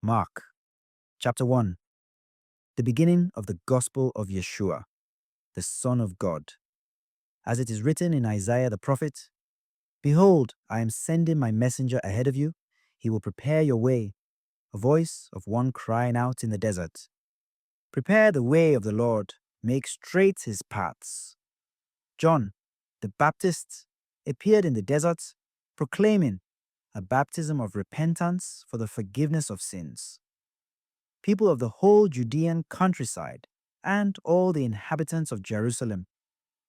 Mark chapter 1. The beginning of the gospel of Yeshua, the Son of God. As it is written in Isaiah the prophet, "Behold, I am sending my messenger ahead of you. He will prepare your way, a voice of one crying out in the desert. Prepare the way of the Lord, make straight his paths." John, the Baptist, appeared in the desert, proclaiming a baptism of repentance for the forgiveness of sins. People of the whole Judean countryside and all the inhabitants of Jerusalem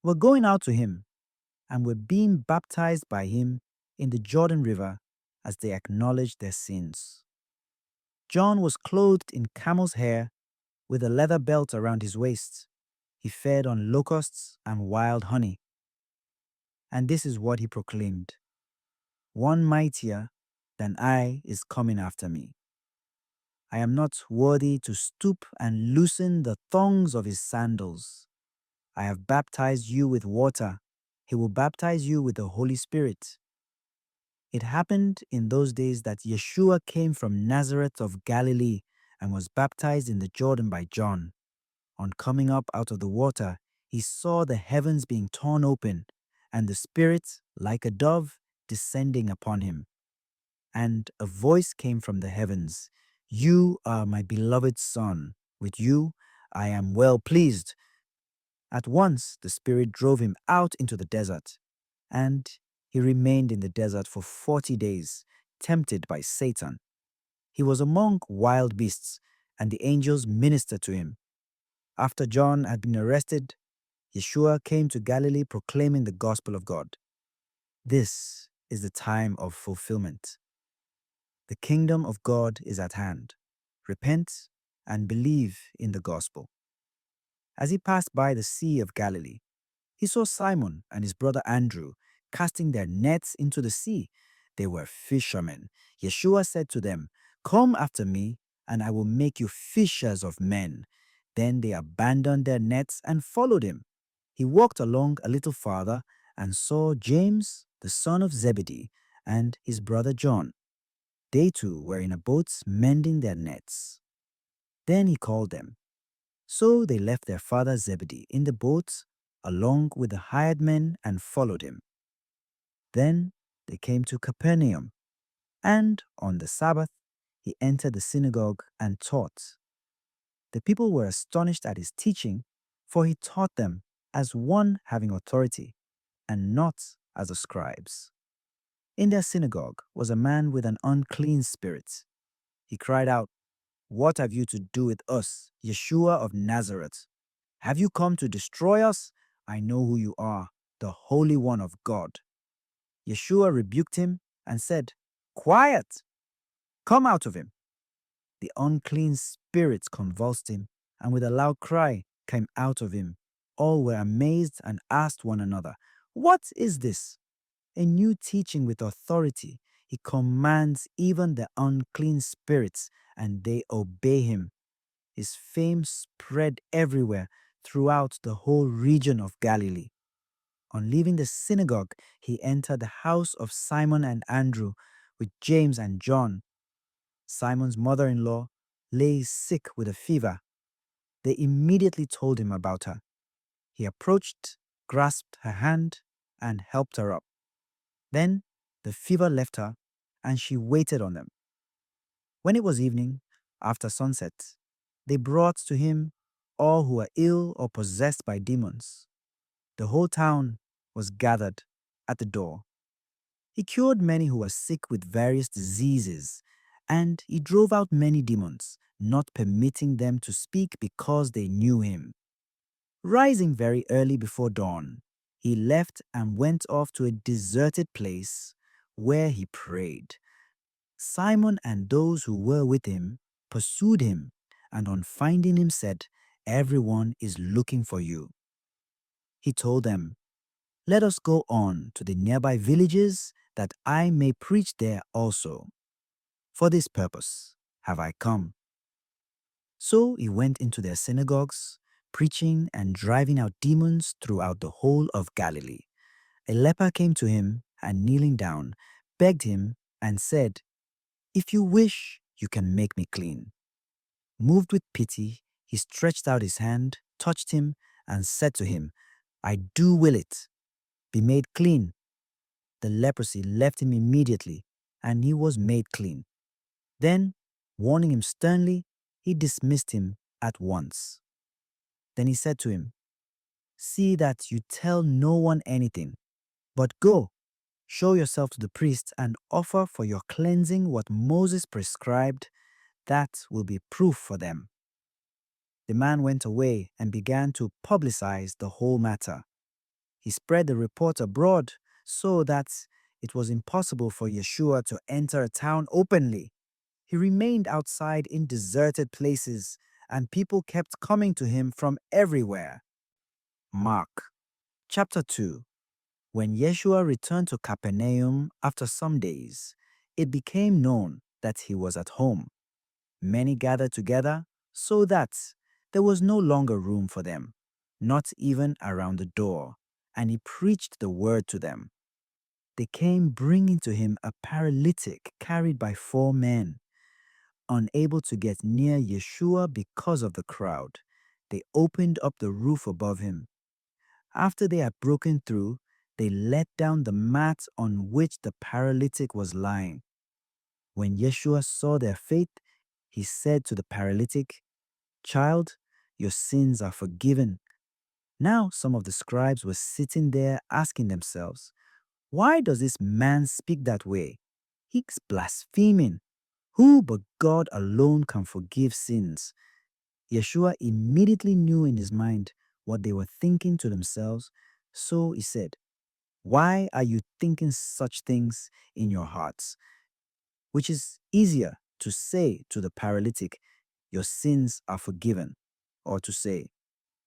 were going out to him and were being baptized by him in the Jordan River as they acknowledged their sins. John was clothed in camel's hair with a leather belt around his waist. He fed on locusts and wild honey. And this is what he proclaimed: "One mightier than I is coming after me. I am not worthy to stoop and loosen the thongs of his sandals. I have baptized you with water. He will baptize you with the Holy Spirit." It happened in those days that Yeshua came from Nazareth of Galilee and was baptized in the Jordan by John. On coming up out of the water, he saw the heavens being torn open and the Spirit, like a dove, descending upon him. And a voice came from the heavens: "You are my beloved Son. With you I am well pleased." At once the Spirit drove him out into the desert, and he remained in the desert for 40 days, tempted by Satan. He was among wild beasts, and the angels ministered to him. After John had been arrested, Yeshua came to Galilee proclaiming the gospel of God. This is the time of fulfillment. The kingdom of God is at hand. Repent and believe in the gospel. As he passed by the Sea of Galilee, he saw Simon and his brother Andrew casting their nets into the sea. They were fishermen. Yeshua said to them, "Come after me, and I will make you fishers of men." Then they abandoned their nets and followed him. He walked along a little farther and saw James, the son of Zebedee, and his brother John. They too were in a boat mending their nets. Then he called them. So they left their father Zebedee in the boat along with the hired men and followed him. Then they came to Capernaum, and on the Sabbath he entered the synagogue and taught. The people were astonished at his teaching, for he taught them as one having authority, and not as the scribes. In their synagogue was a man with an unclean spirit. He cried out, "What have you to do with us, Yeshua of Nazareth? Have you come to destroy us? I know who you are, the Holy One of God." Yeshua rebuked him and said, "Quiet! Come out of him." The unclean spirits convulsed him, and with a loud cry came out of him. All were amazed and asked one another, "What is this?" A new teaching with authority. He commands even the unclean spirits, and they obey him. His fame spread everywhere throughout the whole region of Galilee. On leaving the synagogue, he entered the house of Simon and Andrew with James and John. Simon's mother-in-law lay sick with a fever. They immediately told him about her. He approached, grasped her hand, and helped her up. Then the fever left her, and she waited on them. When it was evening, after sunset, they brought to him all who were ill or possessed by demons. The whole town was gathered at the door. He cured many who were sick with various diseases, and he drove out many demons, not permitting them to speak because they knew him. Rising very early before dawn, he left and went off to a deserted place where he prayed. Simon and those who were with him pursued him, and on finding him said, "Everyone is looking for you." He told them, "Let us go on to the nearby villages that I may preach there also. For this purpose have I come." So he went into their synagogues, preaching and driving out demons throughout the whole of Galilee. A leper came to him and, kneeling down, begged him and said, "If you wish, you can make me clean." Moved with pity, he stretched out his hand, touched him, and said to him, "I do will it. Be made clean." The leprosy left him immediately, and he was made clean. Then, warning him sternly, he dismissed him at once. Then he said to him, "See that you tell no one anything, but go, show yourself to the priest and offer for your cleansing what Moses prescribed. That will be proof for them." The man went away and began to publicize the whole matter. He spread the report abroad so that it was impossible for Yeshua to enter a town openly. He remained outside in deserted places, and people kept coming to him from everywhere. Mark chapter 2. When Yeshua returned to Capernaum after some days, it became known that he was at home. Many gathered together so that there was no longer room for them, not even around the door, and he preached the word to them. They came bringing to him a paralytic carried by 4 men. Unable to get near Yeshua because of the crowd, they opened up the roof above him. After they had broken through, they let down the mat on which the paralytic was lying. When Yeshua saw their faith, he said to the paralytic, "Child, your sins are forgiven." Now some of the scribes were sitting there asking themselves, "Why does this man speak that way? He's blaspheming. Who but God alone can forgive sins?" Yeshua immediately knew in his mind what they were thinking to themselves, so he said, "Why are you thinking such things in your hearts?" Which is easier to say to the paralytic, "Your sins are forgiven," or to say,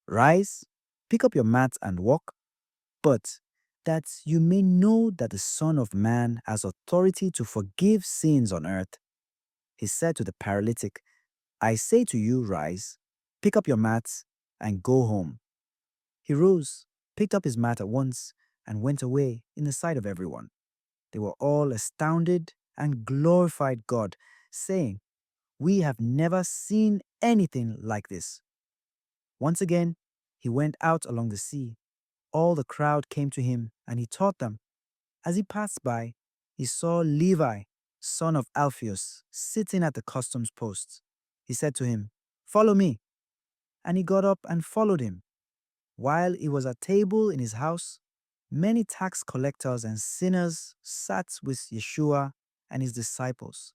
"Rise, pick up your mat and walk," but that you may know that the Son of Man has authority to forgive sins on earth. He said to the paralytic, "I say to you, rise, pick up your mat, and go home." He rose, picked up his mat at once, and went away in the sight of everyone. They were all astounded and glorified God, saying, "We have never seen anything like this." Once again, he went out along the sea. All the crowd came to him, and he taught them. As he passed by, he saw Levi, son of Alphaeus, sitting at the customs post. He said to him, "Follow me." And he got up and followed him. While he was at table in his house, many tax collectors and sinners sat with Yeshua and his disciples,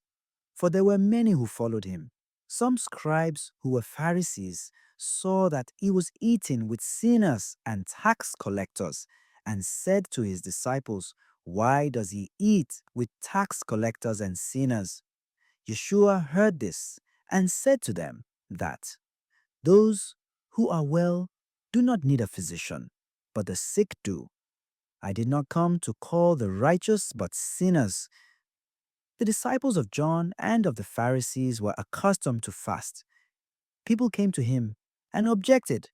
for there were many who followed him. Some scribes who were Pharisees saw that he was eating with sinners and tax collectors and said to his disciples, "Why does he eat with tax collectors and sinners?" Yeshua heard this and said to them that those who are well do not need a physician, but the sick do. I did not come to call the righteous, but sinners. The disciples of John and of the Pharisees were accustomed to fast. People came to him and objected,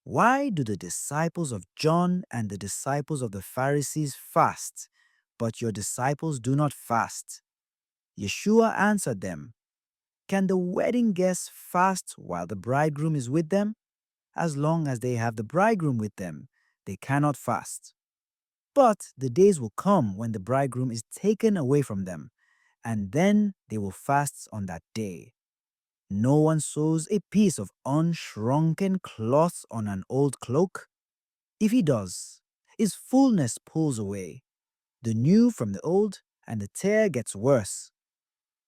"Why do the disciples of John and the disciples of the Pharisees fast, but your disciples do not fast?" Yeshua answered them, "Can the wedding guests fast while the bridegroom is with them? As long as they have the bridegroom with them, they cannot fast. But the days will come when the bridegroom is taken away from them, and then they will fast on that day. No one sews a piece of unshrunken cloth on an old cloak. If he does, its fullness pulls away the new from the old, and the tear gets worse.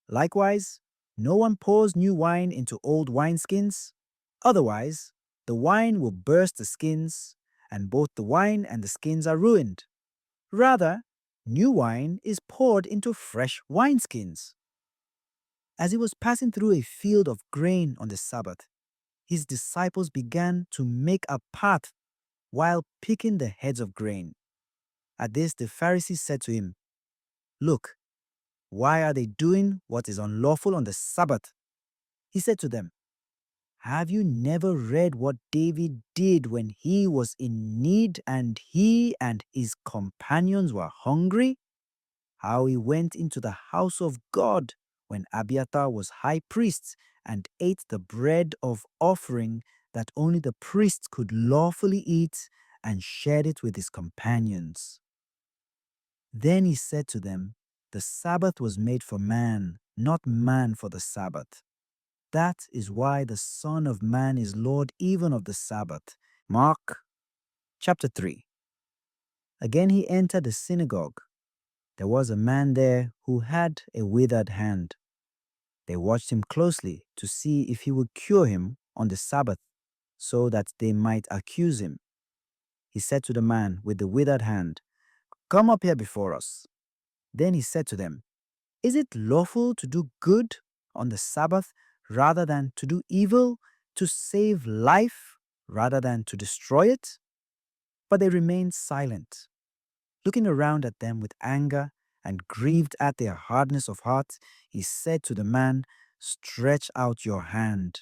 Likewise, no one pours new wine into old wineskins. Otherwise, the wine will burst the skins, and both the wine and the skins are ruined. Rather, new wine is poured into fresh wineskins." As he was passing through a field of grain on the Sabbath, his disciples began to make a path while picking the heads of grain. At this, the Pharisees said to him, "Look, why are they doing what is unlawful on the Sabbath?" He said to them, "Have you never read what David did when he was in need and he and his companions were hungry? How he went into the house of God when Abiathar was high priest and ate the bread of offering that only the priest could lawfully eat and shared it with his companions. Then he said to them, "The Sabbath was made for man, not man for the Sabbath. That is why the Son of Man is Lord even of the Sabbath." Mark chapter 3. Again he entered the synagogue. There was a man there who had a withered hand. They watched him closely to see if he would cure him on the Sabbath, so that they might accuse him. He said to the man with the withered hand, "Come up here before us." Then he said to them, "Is it lawful to do good on the Sabbath rather than to do evil, to save life rather than to destroy it?" But they remained silent, looking around at them with anger and grieved at their hardness of heart. He said to the man, "Stretch out your hand."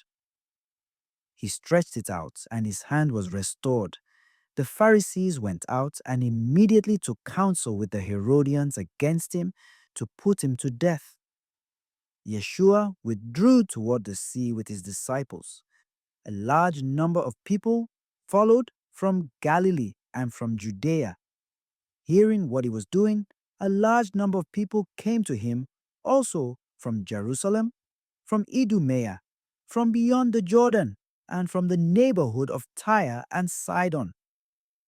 He stretched it out, and his hand was restored. The Pharisees went out and immediately took counsel with the Herodians against him to put him to death. Yeshua withdrew toward the sea with his disciples. A large number of people followed from Galilee and from Judea. Hearing what he was doing, a large number of people came to him also from Jerusalem, from Idumea, from beyond the Jordan, and from the neighborhood of Tyre and Sidon.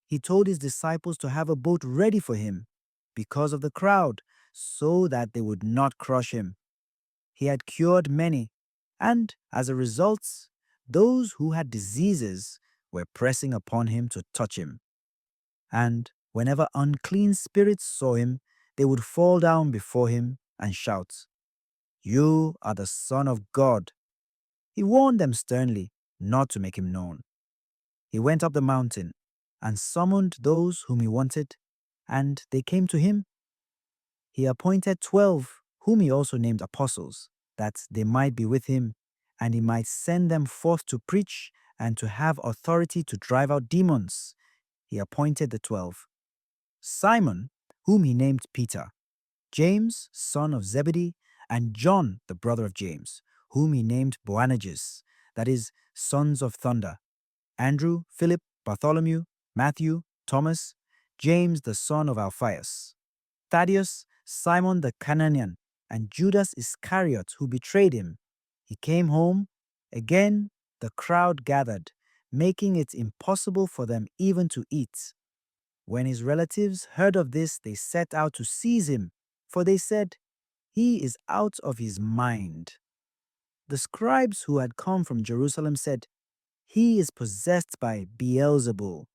He told his disciples to have a boat ready for him because of the crowd, so that they would not crush him. He had cured many, and as a result, those who had diseases were pressing upon him to touch him. And whenever unclean spirits saw him, they would fall down before him and shout, "You are the Son of God." He warned them sternly not to make him known. He went up the mountain and summoned those whom he wanted, and they came to him. He appointed 12, whom he also named apostles, that they might be with him, and he might send them forth to preach and to have authority to drive out demons. He appointed the 12. Simon, whom he named Peter, James, son of Zebedee, and John, the brother of James, whom he named Boanerges, that is, sons of thunder, Andrew, Philip, Bartholomew, Matthew, Thomas, James the son of Alphaeus, Thaddeus, Simon the Canaanian, and Judas Iscariot, who betrayed him. He came home. Again, the crowd gathered, making it impossible for them even to eat. When his relatives heard of this, they set out to seize him, for they said, "He is out of his mind." The scribes who had come from Jerusalem said, "He is possessed by Beelzebul,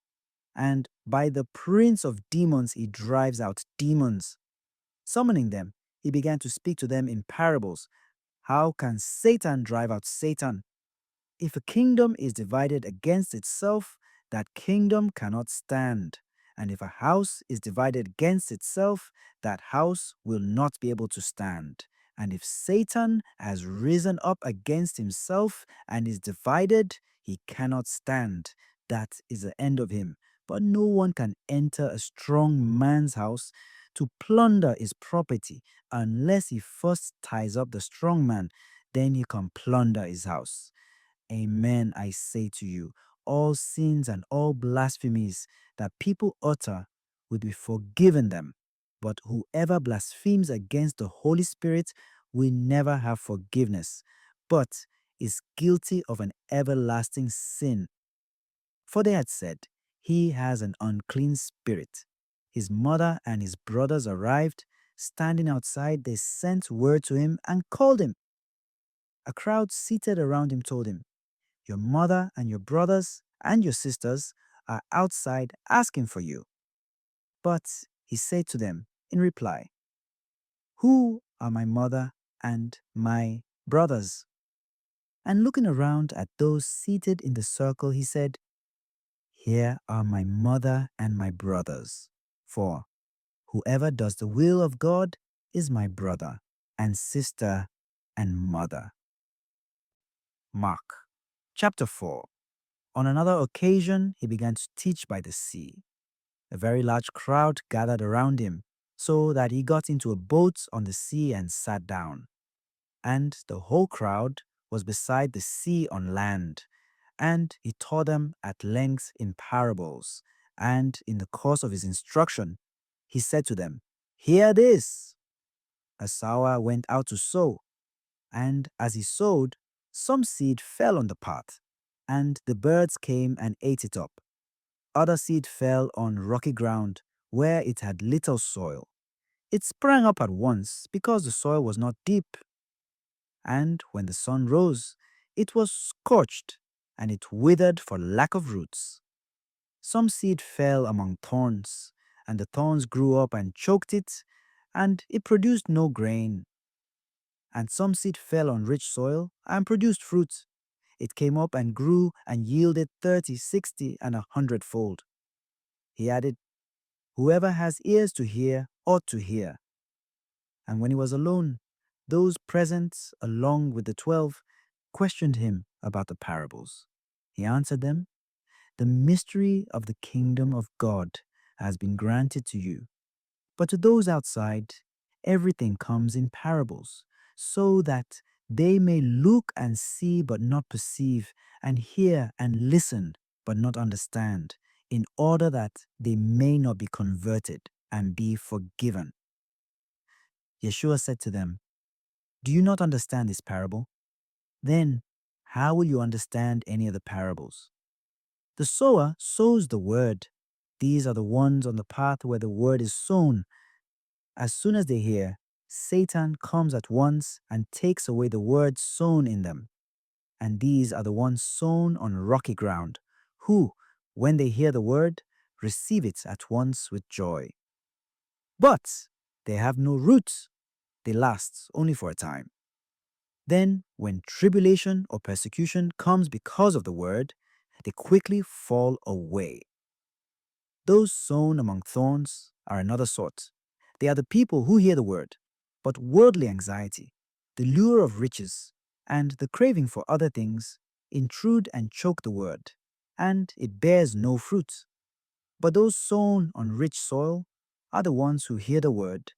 and by the prince of demons he drives out demons." Summoning them, he began to speak to them in parables. "How can Satan drive out Satan? If a kingdom is divided against itself, that kingdom cannot stand. And if a house is divided against itself, that house will not be able to stand. And if Satan has risen up against himself and is divided, he cannot stand. That is the end of him. But no one can enter a strong man's house to plunder his property unless he first ties up the strong man. Then he can plunder his house. Amen, I say to you, all sins and all blasphemies that people utter will be forgiven them. But whoever blasphemes against the Holy Spirit will never have forgiveness, but is guilty of an everlasting sin. For they had said, "He has an unclean spirit." His mother and his brothers arrived. Standing outside, they sent word to him and called him. A crowd seated around him told him, "Your mother and your brothers and your sisters are outside asking for you." But he said to them in reply, "Who are my mother and my brothers?" And looking around at those seated in the circle, he said, "Here are my mother and my brothers. For whoever does the will of God is my brother and sister and mother." Mark chapter 4. On another occasion, he began to teach by the sea. A very large crowd gathered around him, so that he got into a boat on the sea and sat down. and the whole crowd was beside the sea on land. And he taught them at length in parables. And in the course of his instruction, he said to them, "Hear this! A sower went out to sow, and as he sowed, some seed fell on the path, and the birds came and ate it up. Other seed fell on rocky ground, where it had little soil. It sprang up at once, because the soil was not deep. And when the sun rose, it was scorched, and it withered for lack of roots. Some seed fell among thorns, and the thorns grew up and choked it, and it produced no grain. And some seed fell on rich soil and produced fruit. It came up and grew and yielded 30, 60, and 100-fold." He added, "Whoever has ears to hear ought to hear." And when he was alone, those present, along with the 12, questioned him about the parables. He answered them, "The mystery of the kingdom of God has been granted to you. But to those outside, everything comes in parables, so that they may look and see but not perceive, and hear and listen but not understand, in order that they may not be converted and be forgiven." Yeshua said to them, "Do you not understand this parable? Then how will you understand any of the parables? The sower sows the word. These are the ones on the path where the word is sown. As soon as they hear, Satan comes at once and takes away the word sown in them. And these are the ones sown on rocky ground, who, when they hear the word, receive it at once with joy. But they have no root. They last only for a time. Then, when tribulation or persecution comes because of the word, they quickly fall away. Those sown among thorns are another sort. They are the people who hear the word, but worldly anxiety, the lure of riches, and the craving for other things intrude and choke the word, and it bears no fruit. But those sown on rich soil are the ones who hear the word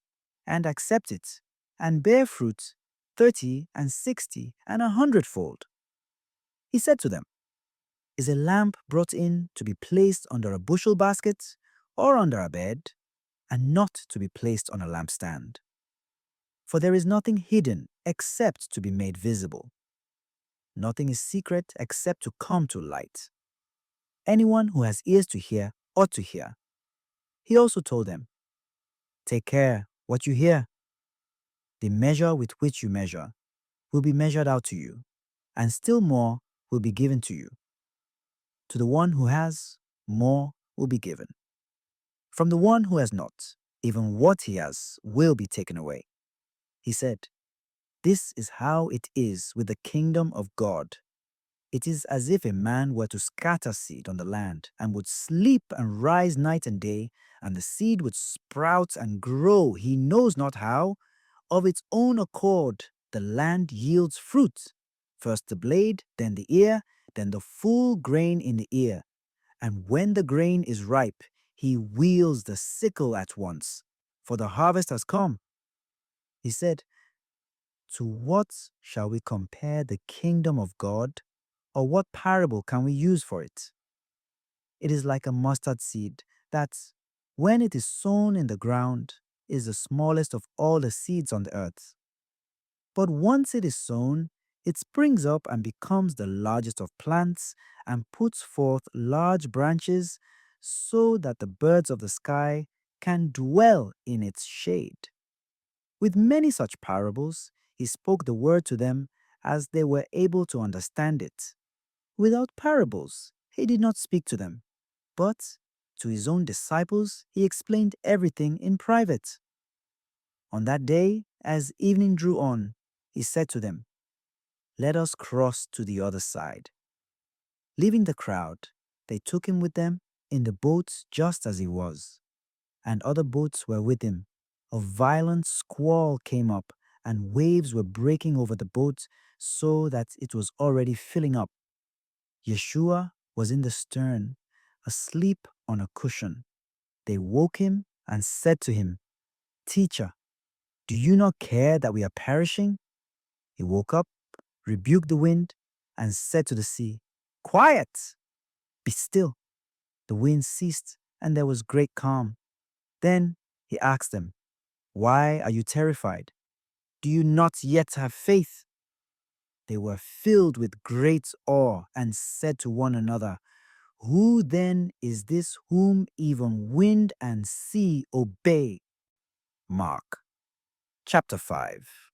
and accept it and bear fruit 30 and 60 and 100-fold. He said to them, "Is a lamp brought in to be placed under a bushel basket or under a bed, and not to be placed on a lampstand? For there is nothing hidden except to be made visible. Nothing is secret except to come to light. Anyone who has ears to hear ought to hear." He also told them, "Take care what you hear. The measure with which you measure will be measured out to you, and still more will be given to you. To the one who has, more will be given. From the one who has not, even what he has will be taken away." He said, "This is how it is with the kingdom of God. It is as if a man were to scatter seed on the land and would sleep and rise night and day, and the seed would sprout and grow, he knows not how. Of its own accord, the land yields fruit. First the blade, then the ear, then the full grain in the ear. And when the grain is ripe, he wields the sickle at once, for the harvest has come." He said, "To what shall we compare the kingdom of God? Or what parable can we use for it? It is like a mustard seed that, when it is sown in the ground, is the smallest of all the seeds on the earth. But once it is sown, it springs up and becomes the largest of plants and puts forth large branches so that the birds of the sky can dwell in its shade." With many such parables, he spoke the word to them as they were able to understand it. Without parables, he did not speak to them, but to his own disciples he explained everything in private. On that day, as evening drew on, he said to them, "Let us cross to the other side." Leaving the crowd, they took him with them in the boat just as he was, and other boats were with him. A violent squall came up, and waves were breaking over the boat so that it was already filling up. Yeshua was in the stern, asleep on a cushion. They woke him and said to him, "Teacher, do you not care that we are perishing?" He woke up, rebuked the wind, and said to the sea, "Quiet! Be still." The wind ceased, and there was great calm. Then he asked them, "Why are you terrified? Do you not yet have faith?" They were filled with great awe and said to one another, "Who then is this whom even wind and sea obey?" Mark chapter 5.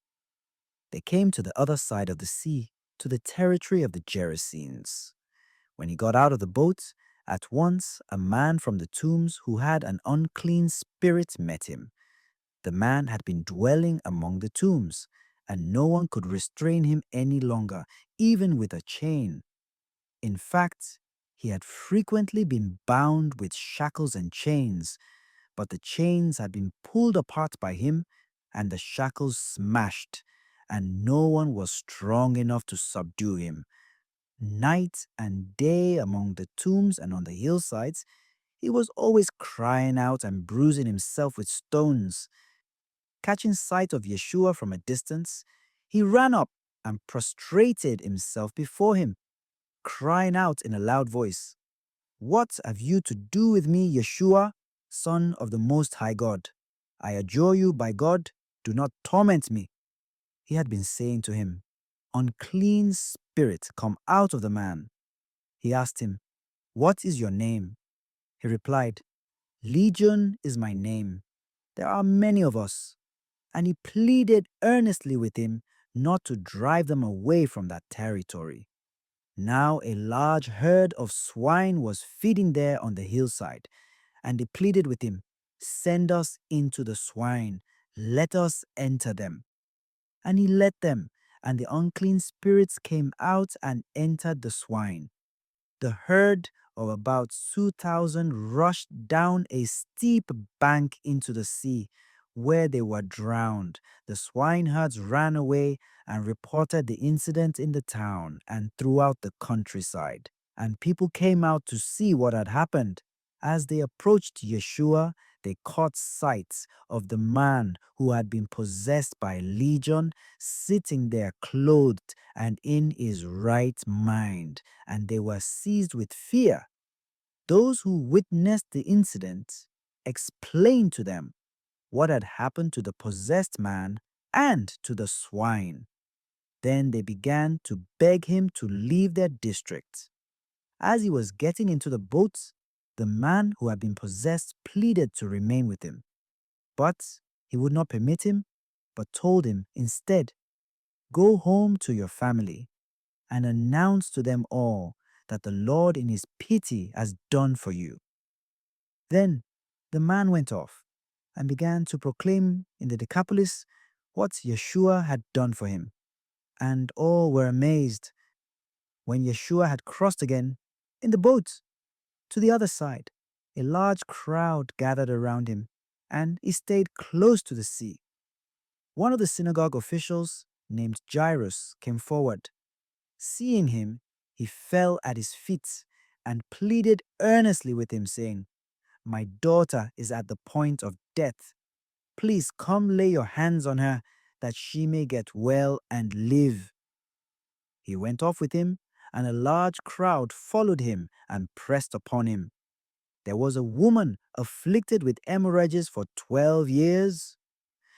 They came to the other side of the sea, to the territory of the Gerasenes. When he got out of the boat, at once a man from the tombs who had an unclean spirit met him. The man had been dwelling among the tombs, and no one could restrain him any longer, even with a chain. In fact, he had frequently been bound with shackles and chains, but the chains had been pulled apart by him and the shackles smashed, and no one was strong enough to subdue him. Night and day among the tombs and on the hillsides, he was always crying out and bruising himself with stones. Catching sight of Yeshua from a distance, he ran up and prostrated himself before him, crying out in a loud voice, "What have you to do with me, Yeshua, Son of the Most High God? I adjure you by God, do not torment me." He had been saying to him, "Unclean spirit, come out of the man." He asked him, "What is your name?" He replied, "Legion is my name. There are many of us." And he pleaded earnestly with him not to drive them away from that territory. Now a large herd of swine was feeding there on the hillside, and they pleaded with him, "Send us into the swine, let us enter them." And he let them, and the unclean spirits came out and entered the swine. The herd of about 2,000 rushed down a steep bank into the sea, where they were drowned. The swineherds ran away and reported the incident in the town and throughout the countryside. And people came out to see what had happened. As they approached Yeshua, they caught sight of the man who had been possessed by legion, sitting there clothed and in his right mind, and they were seized with fear. Those who witnessed the incident explained to them what had happened to the possessed man and to the swine. Then they began to beg him to leave their district. As he was getting into the boat, the man who had been possessed pleaded to remain with him. But he would not permit him, but told him instead, "Go home to your family and announce to them all that the Lord in his pity has done for you." Then the man went off and began to proclaim in the Decapolis what Yeshua had done for him. And all were amazed. When Yeshua had crossed again in the boat to the other side, a large crowd gathered around him, and he stayed close to the sea. One of the synagogue officials, named Jairus, came forward. Seeing him, he fell at his feet and pleaded earnestly with him, saying, "My daughter is at the point of death. Please come lay your hands on her, that she may get well and live." He went off with him, and a large crowd followed him and pressed upon him. There was a woman afflicted with hemorrhages for 12 years.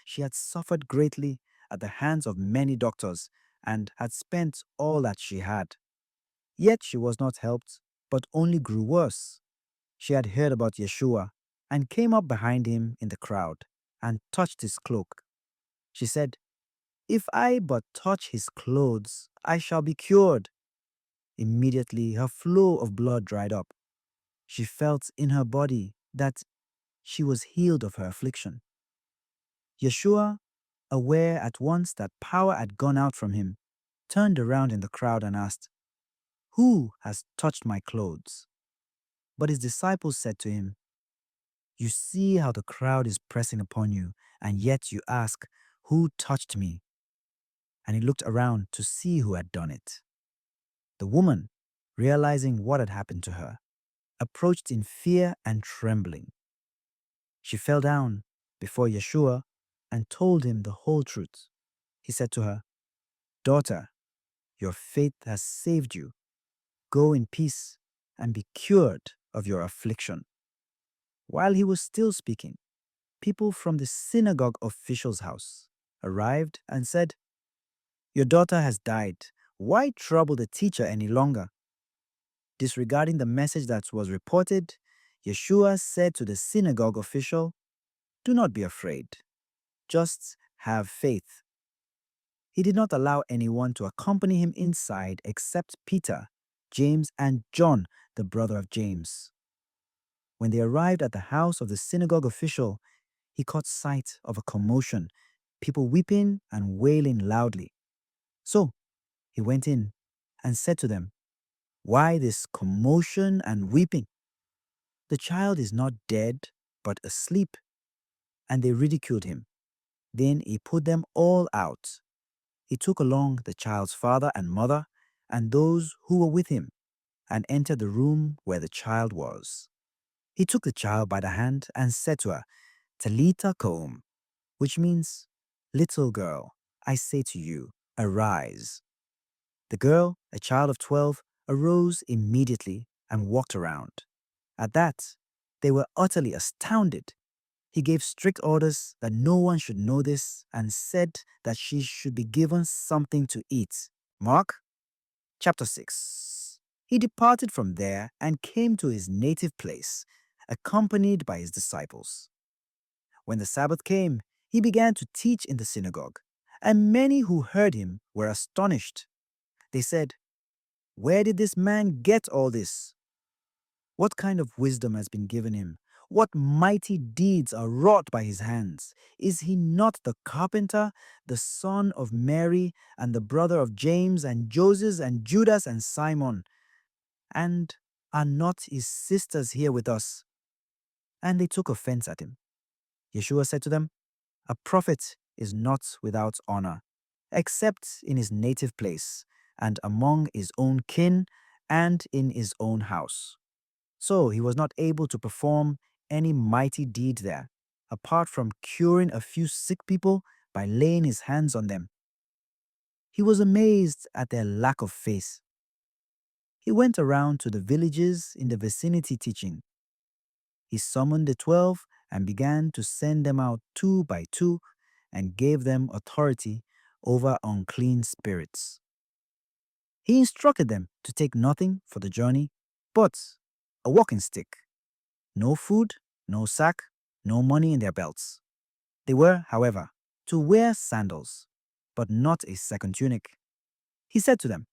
She had suffered greatly at the hands of many doctors and had spent all that she had. Yet she was not helped, but only grew worse. She had heard about Yeshua and came up behind him in the crowd and touched his cloak. She said, "If I but touch his clothes, I shall be cured." Immediately her flow of blood dried up. She felt in her body that she was healed of her affliction. Yeshua, aware at once that power had gone out from him, turned around in the crowd and asked, "Who has touched my clothes?" But his disciples said to him, "You see how the crowd is pressing upon you, and yet you ask, 'Who touched me?'" And he looked around to see who had done it. The woman, realizing what had happened to her, approached in fear and trembling. She fell down before Yeshua and told him the whole truth. He said to her, Daughter, your faith has saved you. Go in peace and be cured of your affliction." While he was still speaking, people from the synagogue official's house arrived and said, "Your daughter has died. Why trouble the teacher any longer?" Disregarding the message that was reported, Yeshua said to the synagogue official, "Do not be afraid. Just have faith." He did not allow anyone to accompany him inside except Peter, James, and John, the brother of James. When they arrived at the house of the synagogue official, he caught sight of a commotion, people weeping and wailing loudly. So he went in and said to them, "Why this commotion and weeping? The child is not dead, but asleep." And they ridiculed him. Then he put them all out. He took along the child's father and mother and those who were with him and entered the room where the child was. He took the child by the hand and said to her, "Talitha koum," which means, "Little girl, I say to you, arise." The girl, a child of 12, arose immediately and walked around. At that, they were utterly astounded. He gave strict orders that no one should know this and said that she should be given something to eat. Mark chapter 6. He departed from there and came to his native place, accompanied by his disciples. When the Sabbath came, he began to teach in the synagogue, and many who heard him were astonished. They said, "Where did this man get all this? What kind of wisdom has been given him? What mighty deeds are wrought by his hands? Is he not the carpenter, the son of Mary, and the brother of James and Joseph and Judas and Simon? And are not his sisters here with us?" And they took offense at him. Yeshua said to them, "A prophet is not without honor, except in his native place, and among his own kin, and in his own house." So he was not able to perform any mighty deed there, apart from curing a few sick people by laying his hands on them. He was amazed at their lack of faith. He went around to the villages in the vicinity teaching. He summoned the 12 and began to send them out 2 by 2 and gave them authority over unclean spirits. He instructed them to take nothing for the journey but a walking stick, no food, no sack, no money in their belts. They were, however, to wear sandals, but not a second tunic. He said to them,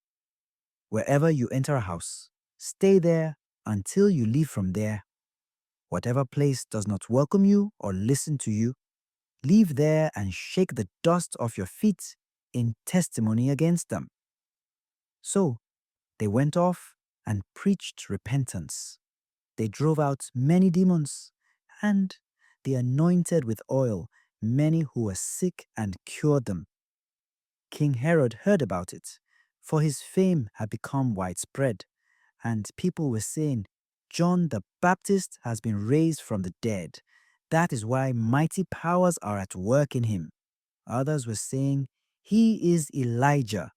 "Wherever you enter a house, stay there until you leave from there. Whatever place does not welcome you or listen to you, leave there and shake the dust off your feet in testimony against them." So they went off and preached repentance. They drove out many demons, and they anointed with oil many who were sick and cured them. King Herod heard about it, for his fame had become widespread, and people were saying, "John the Baptist has been raised from the dead. That is why mighty powers are at work in him." Others were saying, "He is Elijah."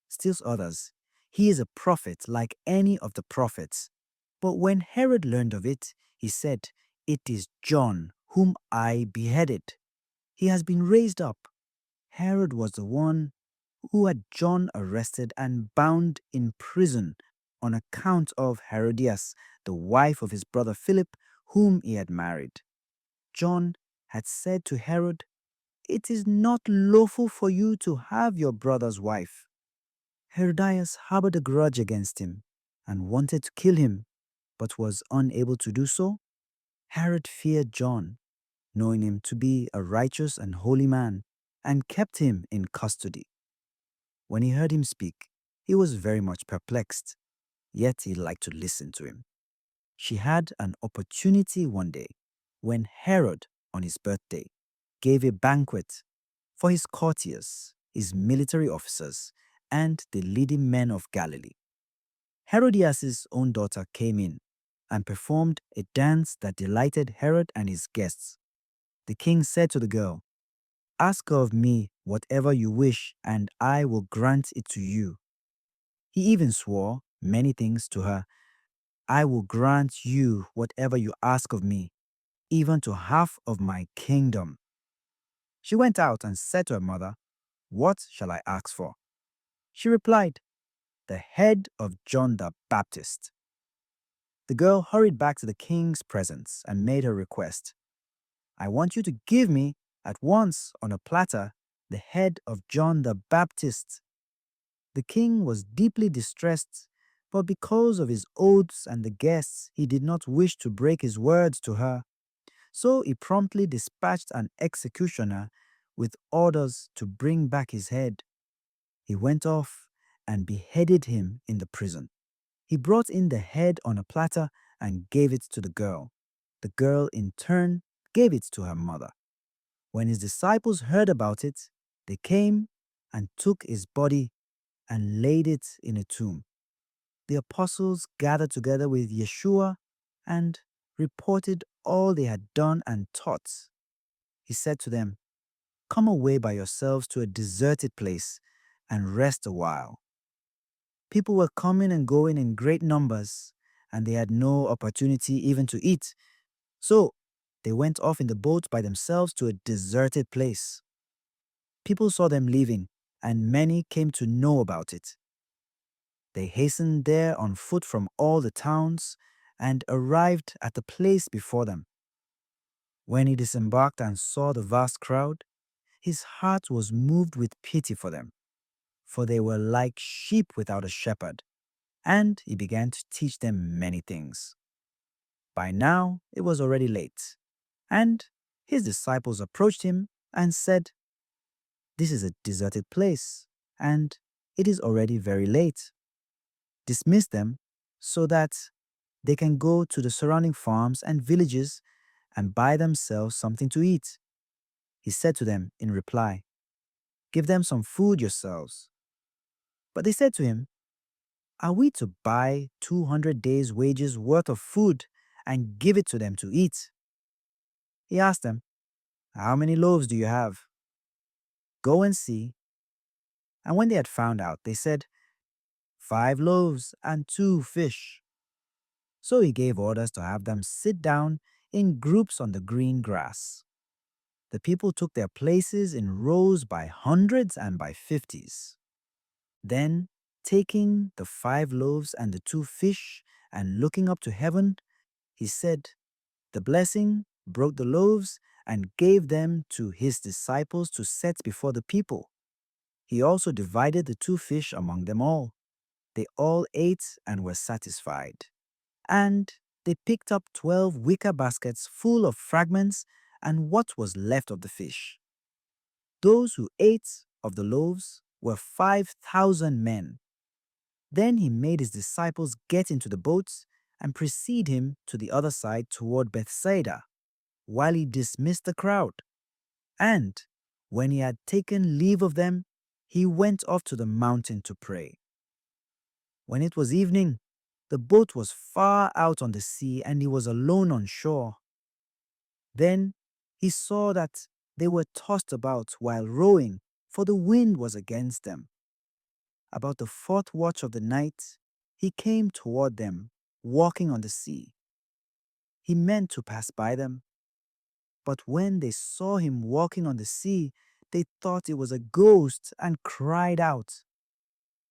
Still others, "He is a prophet like any of the prophets." But when Herod learned of it, he said, "It is John, whom I beheaded. He has been raised up." Herod was the one who had John arrested and bound in prison on account of Herodias, the wife of his brother Philip, whom he had married. John had said to Herod, "It is not lawful for you to have your brother's wife." Herodias harbored a grudge against him and wanted to kill him, but was unable to do so. Herod feared John, knowing him to be a righteous and holy man, and kept him in custody. When he heard him speak, he was very much perplexed, yet he liked to listen to him. She had an opportunity one day when Herod, on his birthday, gave a banquet for his courtiers, his military officers, and the leading men of Galilee. Herodias' own daughter came in and performed a dance that delighted Herod and his guests. The king said to the girl, "Ask of me whatever you wish, and I will grant it to you. He even swore many things to her. I will grant you whatever you ask of me, even to half of my kingdom. She went out and said to her mother, What shall I ask for? She replied, The head of John the Baptist. The girl hurried back to the king's presence and made her request. I want you to give me, at once on a platter, the head of John the Baptist. The king was deeply distressed, but because of his oaths and the guests, he did not wish to break his words to her. So he promptly dispatched an executioner with orders to bring back his head. He went off and beheaded him in the prison. He brought in the head on a platter and gave it to the girl. The girl, in turn, gave it to her mother. When his disciples heard about it, they came and took his body and laid it in a tomb. The apostles gathered together with Yeshua and reported all they had done and taught. He said to them, Come away by yourselves to a deserted place and rest a while. People were coming and going in great numbers, and they had no opportunity even to eat. So they went off in the boat by themselves to a deserted place. People saw them leaving, and many came to know about it. They hastened there on foot from all the towns and arrived at the place before them. When he disembarked and saw the vast crowd, his heart was moved with pity for them, for they were like sheep without a shepherd, and he began to teach them many things. By now it was already late, and his disciples approached him and said, This is a deserted place, and it is already very late. Dismiss them so that they can go to the surrounding farms and villages and buy themselves something to eat. He said to them in reply, Give them some food yourselves. But they said to him, Are we to buy 200 days' wages worth of food and give it to them to eat? He asked them, How many loaves do you have? Go and see. And when they had found out, they said, 5 loaves and 2 fish. So he gave orders to have them sit down in groups on the green grass. The people took their places in rows by hundreds and by fifties. Then, taking the 5 loaves and the 2 fish and looking up to heaven, he said, The blessing, broke the loaves, and gave them to his disciples to set before the people. He also divided the 2 fish among them all. They all ate and were satisfied. And they picked up 12 wicker baskets full of fragments and what was left of the fish. Those who ate of the loaves were 5,000 men. Then he made his disciples get into the boats and precede him to the other side toward Bethsaida, while he dismissed the crowd. And when he had taken leave of them, he went off to the mountain to pray. When it was evening, the boat was far out on the sea and he was alone on shore. Then he saw that they were tossed about while rowing, for the wind was against them. About the 4th watch of the night, he came toward them, walking on the sea. He meant to pass by them, but when they saw him walking on the sea, they thought it was a ghost and cried out.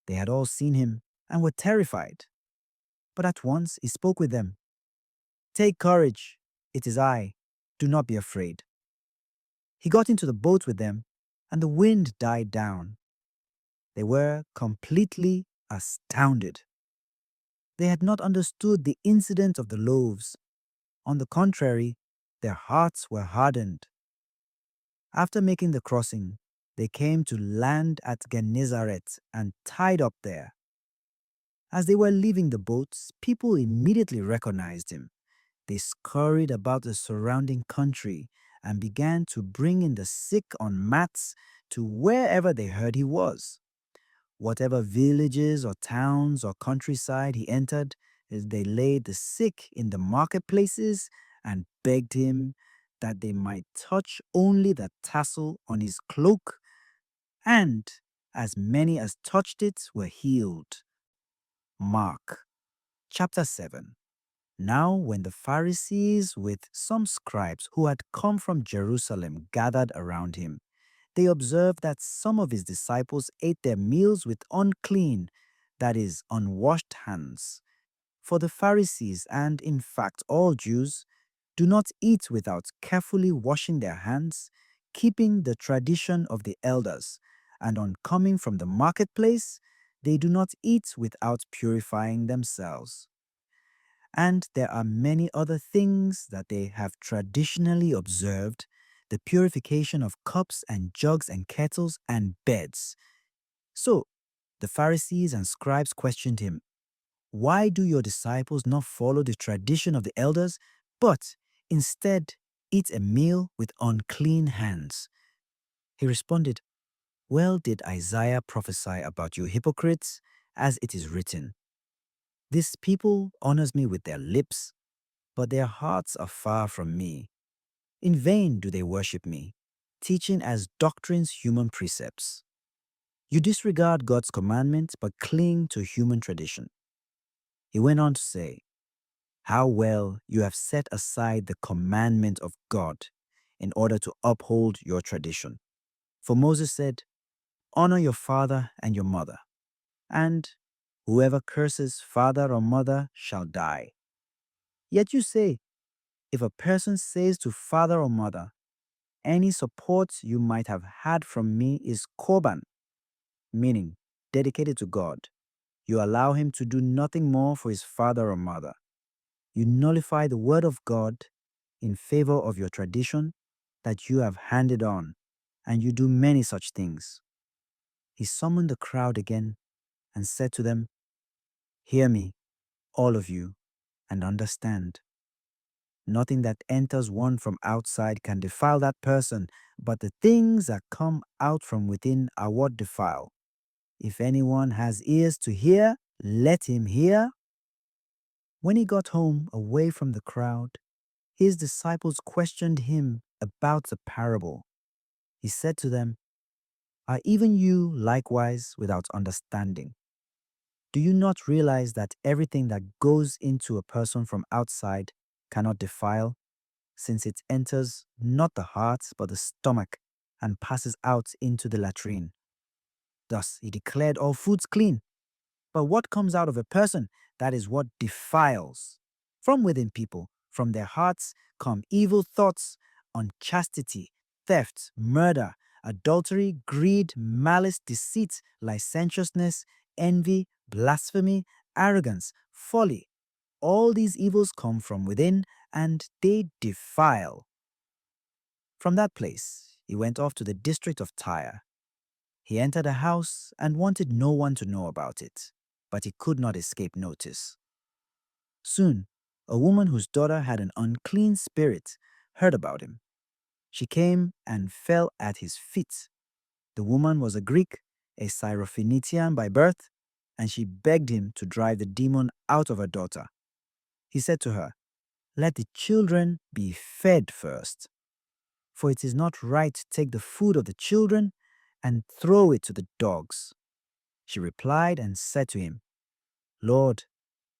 They had all seen him and were terrified. But at once he spoke with them. Take courage, it is I. Do not be afraid. He got into the boat with them, and the wind died down. They were completely astounded. They had not understood the incident of the loaves. On the contrary, their hearts were hardened. After making the crossing, they came to land at Gennesaret and tied up there. As they were leaving the boats, people immediately recognized him. They scurried about the surrounding country and began to bring in the sick on mats to wherever they heard he was. Whatever villages or towns or countryside he entered, they laid the sick in the marketplaces and begged him that they might touch only the tassel on his cloak, and as many as touched it were healed. Mark chapter 7. Now, when the Pharisees with some scribes who had come from Jerusalem gathered around him, they observed that some of his disciples ate their meals with unclean, that is, unwashed hands. For the Pharisees, and in fact all Jews, do not eat without carefully washing their hands, keeping the tradition of the elders, and on coming from the marketplace, they do not eat without purifying themselves. And there are many other things that they have traditionally observed: the purification of cups and jugs and kettles and beds. So the Pharisees and scribes questioned him, "Why do your disciples not follow the tradition of the elders, but instead eat a meal with unclean hands?" He responded, "Well did Isaiah prophesy about you hypocrites, as it is written, 'This people honors me with their lips, but their hearts are far from me. In vain do they worship me, teaching as doctrines human precepts.' You disregard God's commandments but cling to human tradition." He went on to say, "How well you have set aside the commandment of God in order to uphold your tradition. For Moses said, 'Honor your father and your mother,' and 'Whoever curses father or mother shall die.' Yet you say, if a person says to father or mother, 'Any support you might have had from me is korban,' meaning dedicated to God, you allow him to do nothing more for his father or mother. You nullify the word of God in favor of your tradition that you have handed on, and you do many such things." He summoned the crowd again and said to them, "Hear me, all of you, and understand. Nothing that enters one from outside can defile that person, but the things that come out from within are what defile. If anyone has ears to hear, let him hear." When he got home away from the crowd, his disciples questioned him about the parable. He said to them, "Are even you likewise without understanding? Do you not realize that everything that goes into a person from outside cannot defile, since it enters not the heart but the stomach and passes out into the latrine? Thus he declared all foods clean. But what comes out of a person, that is what defiles. From within people, from their hearts, come evil thoughts, unchastity, theft, murder, adultery, greed, malice, deceit, licentiousness, envy, blasphemy, arrogance, folly. All these evils come from within, and they defile." From that place, he went off to the district of Tyre. He entered a house and wanted no one to know about it, but he could not escape notice. Soon, a woman whose daughter had an unclean spirit heard about him. She came and fell at his feet. The woman was a Greek, a Syrophoenician by birth, and she begged him to drive the demon out of her daughter. He said to her, "Let the children be fed first, for it is not right to take the food of the children and throw it to the dogs." She replied and said to him, "Lord,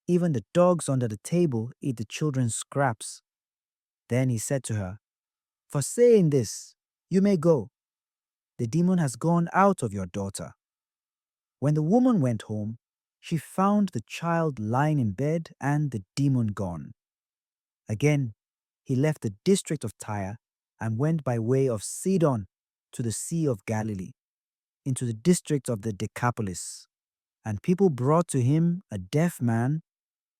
even the dogs under the table eat the children's scraps." Then he said to her, "For saying this, you may go. The demon has gone out of your daughter." When the woman went home, she found the child lying in bed and the demon gone. Again, he left the district of Tyre and went by way of Sidon to the Sea of Galilee, into the district of the Decapolis. And people brought to him a deaf man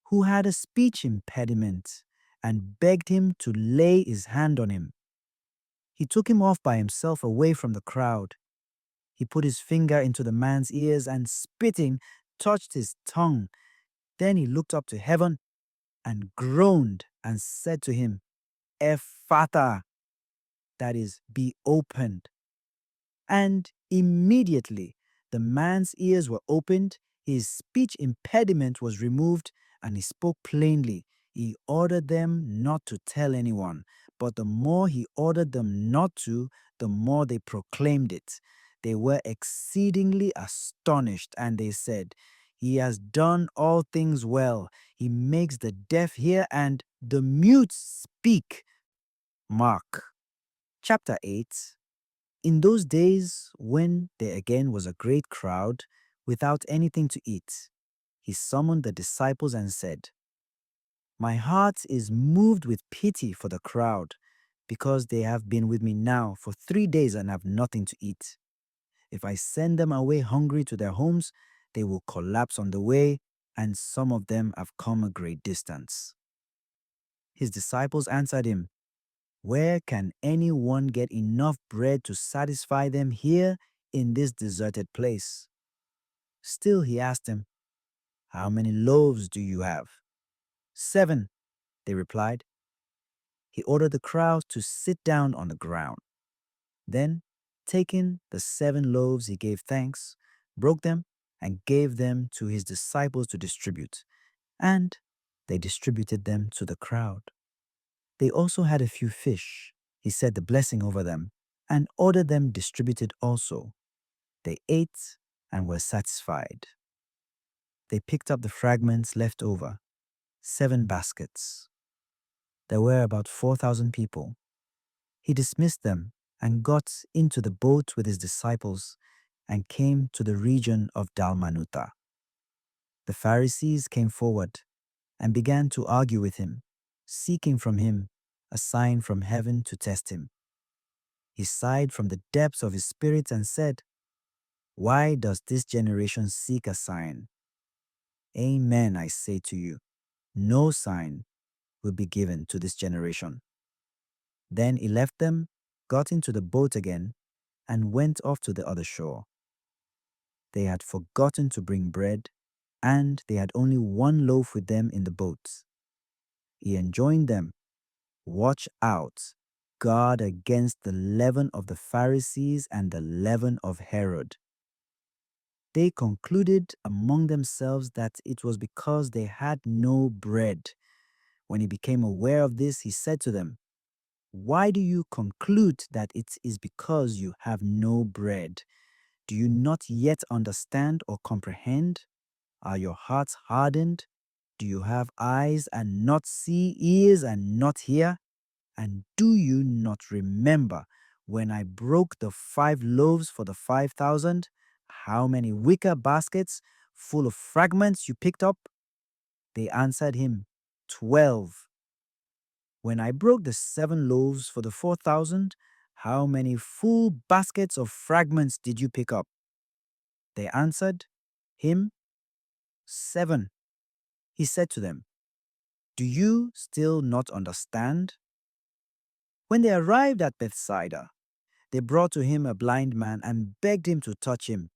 who had a speech impediment and begged him to lay his hand on him. He took him off by himself away from the crowd. He put his finger into the man's ears and, spitting, touched his tongue. Then he looked up to heaven and groaned and said to him, "Ephphatha," that is, "be opened." And immediately the man's ears were opened, his speech impediment was removed, and he spoke plainly. He ordered them not to tell anyone, but the more he ordered them not to, the more they proclaimed it. They were exceedingly astonished, and they said, "He has done all things well. He makes the deaf hear and the mute speak." Mark chapter 8. In those days, when there again was a great crowd without anything to eat, he summoned the disciples and said, "My heart is moved with pity for the crowd, because they have been with me now for 3 days and have nothing to eat. If I send them away hungry to their homes, they will collapse on the way, and some of them have come a great distance." His disciples answered him, "Where can anyone get enough bread to satisfy them here in this deserted place?" Still he asked them, "How many loaves do you have?" "7," they replied. He ordered the crowd to sit down on the ground. Then, taking the 7 loaves, he gave thanks, broke them, and gave them to his disciples to distribute. And they distributed them to the crowd. They also had a few fish. He said the blessing over them and ordered them distributed also. They ate and were satisfied. They picked up the fragments left over, 7 baskets. There were about 4,000 people. He dismissed them and got into the boat with his disciples and came to the region of Dalmanutha. The Pharisees came forward and began to argue with him, seeking from him a sign from heaven to test him. He sighed from the depths of his spirit and said, "Why does this generation seek a sign? Amen, I say to you, no sign will be given to this generation." Then he left them, got into the boat again, and went off to the other shore. They had forgotten to bring bread, and they had only 1 loaf with them in the boat. He enjoined them, "Watch out, guard against the leaven of the Pharisees and the leaven of Herod." They concluded among themselves that it was because they had no bread. When he became aware of this, he said to them, "Why do you conclude that it is because you have no bread? Do you not yet understand or comprehend? Are your hearts hardened? Do you have eyes and not see, ears and not hear? And do you not remember when I broke the 5 loaves for the 5,000? How many wicker baskets full of fragments you picked up?" They answered him, 12. "When I broke the 7 loaves for the 4,000, how many full baskets of fragments did you pick up?" They answered him, 7. He said to them, "Do you still not understand?" When they arrived at Bethsaida, they brought to him a blind man and begged him to touch him.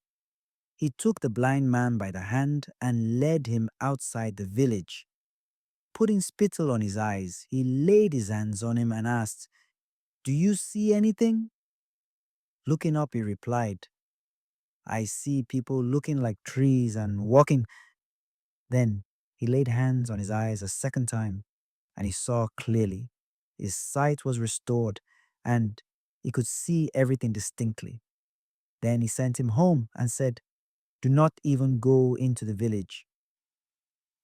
He took the blind man by the hand and led him outside the village. Putting spittle on his eyes, he laid his hands on him and asked, "Do you see anything?" Looking up, he replied, "I see people looking like trees and walking." Then he laid hands on his eyes a second time, and he saw clearly. His sight was restored, and he could see everything distinctly. Then he sent him home and said, "Do not even go into the village."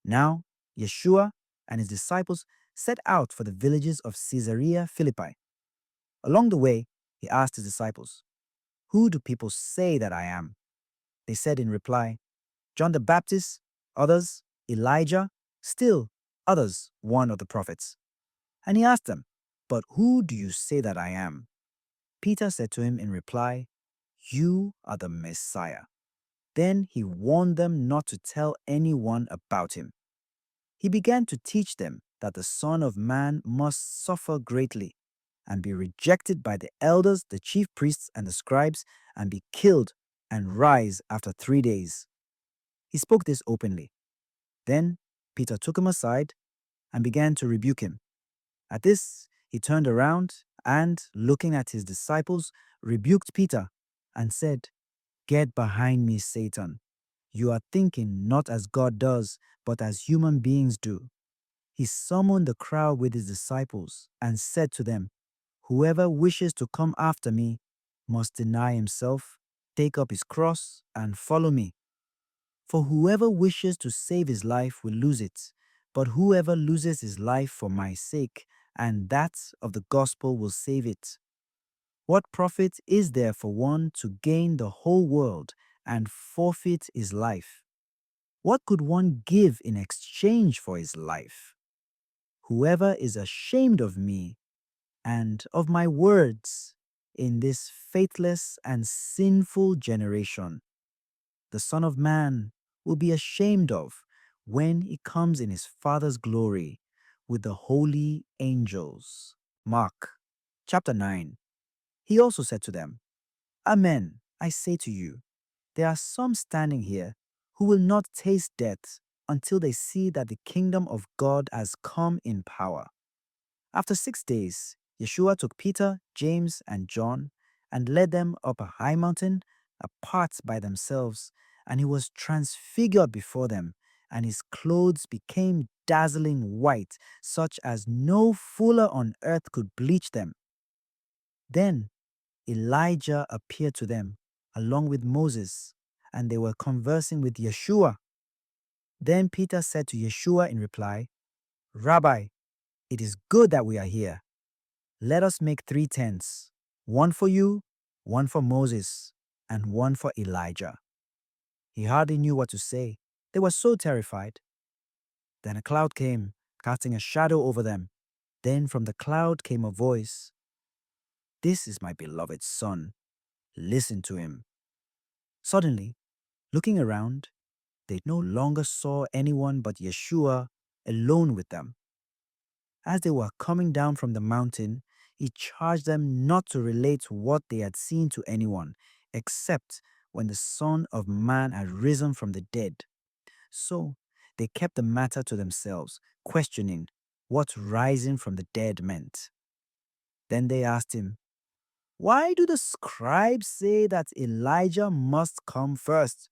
Now, Yeshua and his disciples set out for the villages of Caesarea Philippi. Along the way, he asked his disciples, "Who do people say that I am?" They said in reply, "John the Baptist, others, Elijah, still others, one of the prophets." And he asked them, "But who do you say that I am?" Peter said to him in reply, "You are the Messiah." Then he warned them not to tell anyone about him. He began to teach them that the Son of Man must suffer greatly and be rejected by the elders, the chief priests, and the scribes, and be killed and rise after 3 days. He spoke this openly. Then Peter took him aside and began to rebuke him. At this, he turned around and, looking at his disciples, rebuked Peter and said, "Get behind me, Satan. You are thinking not as God does, but as human beings do." He summoned the crowd with his disciples and said to them, "Whoever wishes to come after me must deny himself Take up his cross and follow me. For whoever wishes to save his life will lose it, but whoever loses his life for my sake and that of the gospel will save it. What profit is there for one to gain the whole world and forfeit his life? What could one give in exchange for his life? Whoever is ashamed of me and of my words in this faithless and sinful generation, the Son of Man will be ashamed of when he comes in his Father's glory with the holy angels. Mark chapter 9. He also said to them, Amen, I say to you, there are some standing here who will not taste death until they see that the kingdom of God has come in power. After 6 days, Yeshua took Peter, James, and John and led them up a high mountain apart by themselves, and he was transfigured before them, and his clothes became dazzling white, such as no fuller on earth could bleach them. Then Elijah appeared to them, along with Moses, and they were conversing with Yeshua. Then Peter said to Yeshua in reply, Rabbi, it is good that we are here. Let us make 3 tents, one for you, one for Moses, and one for Elijah. He hardly knew what to say. They were so terrified. Then a cloud came, casting a shadow over them. Then from the cloud came a voice, This is my beloved Son. Listen to him. Suddenly, looking around, they no longer saw anyone but Yeshua alone with them. As they were coming down from the mountain, he charged them not to relate what they had seen to anyone, except when the Son of Man had risen from the dead. So they kept the matter to themselves, questioning what rising from the dead meant. Then they asked him, Why do the scribes say that Elijah must come first?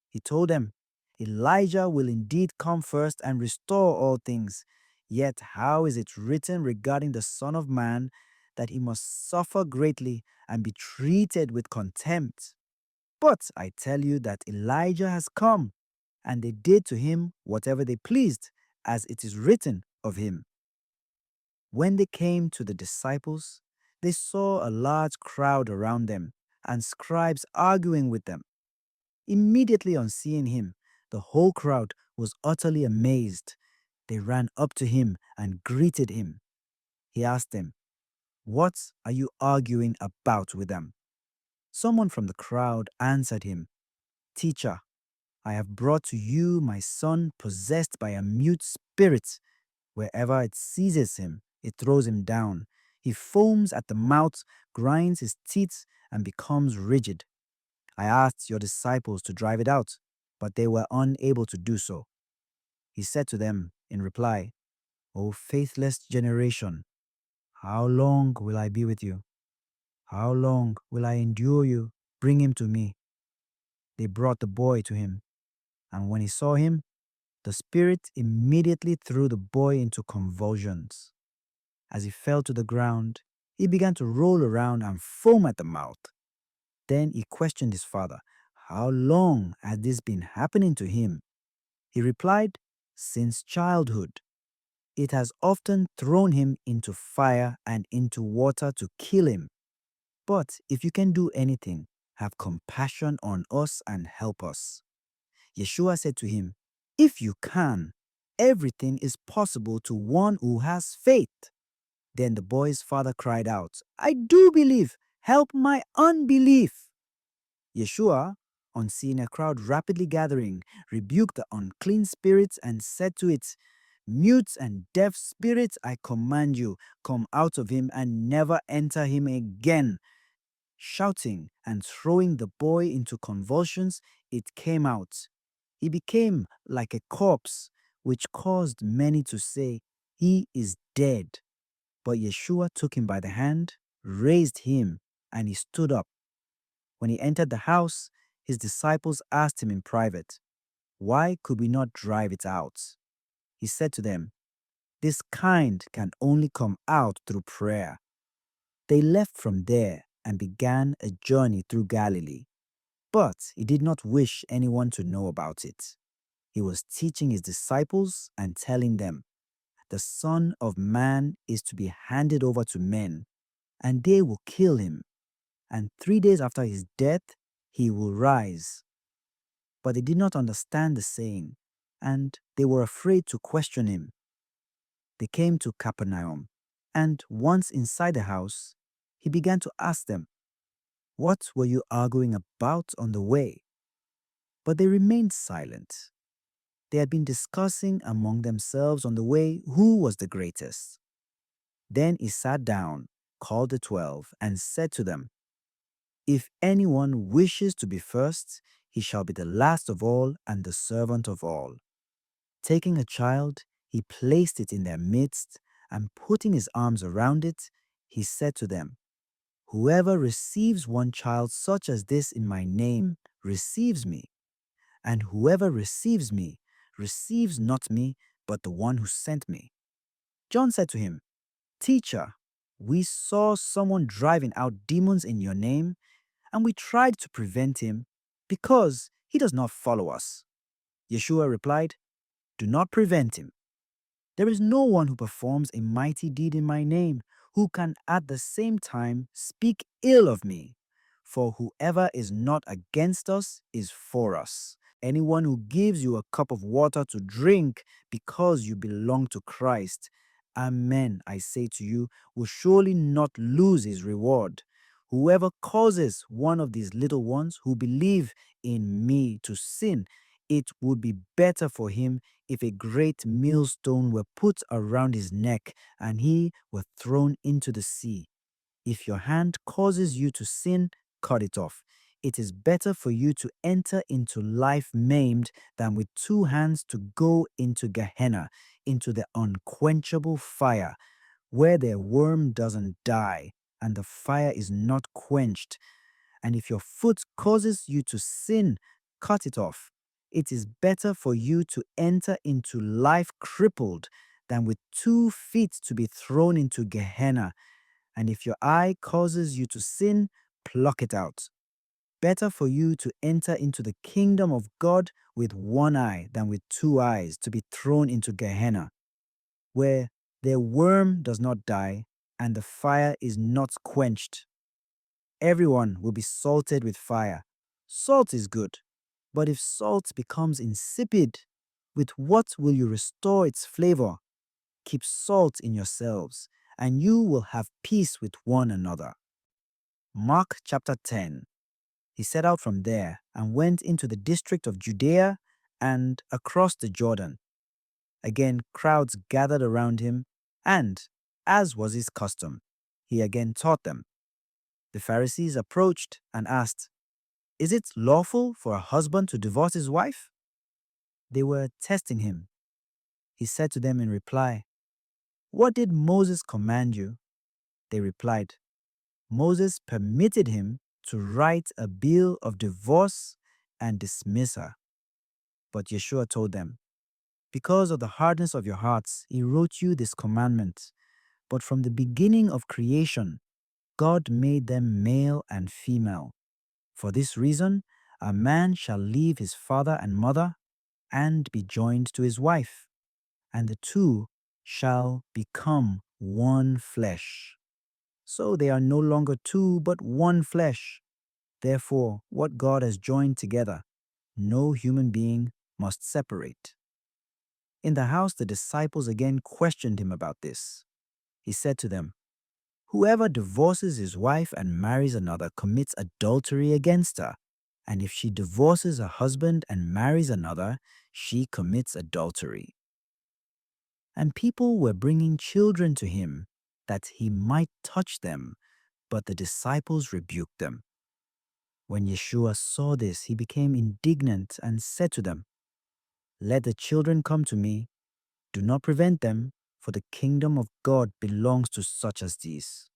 He told them, Elijah will indeed come first and restore all things. Yet how is it written regarding the Son of Man that he must suffer greatly and be treated with contempt? But I tell you that Elijah has come, and they did to him whatever they pleased, as it is written of him. When they came to the disciples, they saw a large crowd around them, and scribes arguing with them. Immediately on seeing him, the whole crowd was utterly amazed. They ran up to him and greeted him. He asked them, What are you arguing about with them? Someone from the crowd answered him, Teacher, I have brought to you my son possessed by a mute spirit. Wherever it seizes him, it throws him down. He foams at the mouth, grinds his teeth, and becomes rigid. I asked your disciples to drive it out, but they were unable to do so. He said to them in reply, O faithless generation, how long will I be with you? How long will I endure you? Bring him to me. They brought the boy to him, and when he saw him, the spirit immediately threw the boy into convulsions. As he fell to the ground, he began to roll around and foam at the mouth. Then he questioned his father, How long had this been happening to him? He replied, Since childhood. It has often thrown him into fire and into water to kill him. But if you can do anything, have compassion on us and help us. Yeshua said to him, If you can, everything is possible to one who has faith. Then the boy's father cried out, I do believe, help my unbelief. Yeshua, on seeing a crowd rapidly gathering, rebuked the unclean spirits and said to it, Mute and deaf spirits, I command you, come out of him and never enter him again. Shouting and throwing the boy into convulsions, it came out. He became like a corpse, which caused many to say, He is dead. But Yeshua took him by the hand, raised him, and he stood up. When he entered the house, his disciples asked him in private, Why could we not drive it out? He said to them, This kind can only come out through prayer. They left from there and began a journey through Galilee. But he did not wish anyone to know about it. He was teaching his disciples and telling them, "The Son of Man is to be handed over to men, and they will kill him, and 3 days after his death, he will rise." But they did not understand the saying, and they were afraid to question him. They came to Capernaum, and once inside the house, he began to ask them, "What were you arguing about on the way?" But they remained silent. They had been discussing among themselves on the way who was the greatest. Then he sat down, called the 12, and said to them, "If anyone wishes to be first, he shall be the last of all and the servant of all." Taking a child, he placed it in their midst, and putting his arms around it, he said to them, "Whoever receives one child such as this in my name receives me, and whoever receives me receives not me, but the one who sent me." John said to him, "Teacher, we saw someone driving out demons in your name, and we tried to prevent him because he does not follow us." Yeshua replied, "Do not prevent him. There is no one who performs a mighty deed in my name who can at the same time speak ill of me. For whoever is not against us is for us. Anyone who gives you a cup of water to drink because you belong to Christ, amen, I say to you, will surely not lose his reward. Whoever causes one of these little ones who believe in me to sin, it would be better for him if a great millstone were put around his neck and he were thrown into the sea. If your hand causes you to sin, cut it off. It is better for you to enter into life maimed than with two hands to go into Gehenna, into the unquenchable fire, where their worm doesn't die and the fire is not quenched. And if your foot causes you to sin, cut it off. It is better for you to enter into life crippled than with 2 feet to be thrown into Gehenna. And if your eye causes you to sin, pluck it out. Better for you to enter into the kingdom of God with one eye than with 2 eyes to be thrown into Gehenna, where their worm does not die and the fire is not quenched. Everyone will be salted with fire. Salt is good, but if salt becomes insipid, with what will you restore its flavor? Keep salt in yourselves, and you will have peace with one another. Mark chapter 10. He set out from there and went into the district of Judea and across the Jordan. Again, crowds gathered around him, and, as was his custom, he again taught them. The Pharisees approached and asked, "Is it lawful for a husband to divorce his wife?" They were testing him. He said to them in reply, "What did Moses command you?" They replied, "Moses permitted him to write a bill of divorce and dismiss her." But Yeshua told them, "Because of the hardness of your hearts, he wrote you this commandment. But from the beginning of creation, God made them male and female. For this reason, a man shall leave his father and mother and be joined to his wife, and the two shall become one flesh. So they are no longer two, but one flesh. Therefore, what God has joined together, no human being must separate." In the house, the disciples again questioned him about this. He said to them, "Whoever divorces his wife and marries another commits adultery against her. And if she divorces her husband and marries another, she commits adultery." And people were bringing children to him that he might touch them, but the disciples rebuked them. When Yeshua saw this, he became indignant and said to them, "Let the children come to me. Do not prevent them, for the kingdom of God belongs to such as these.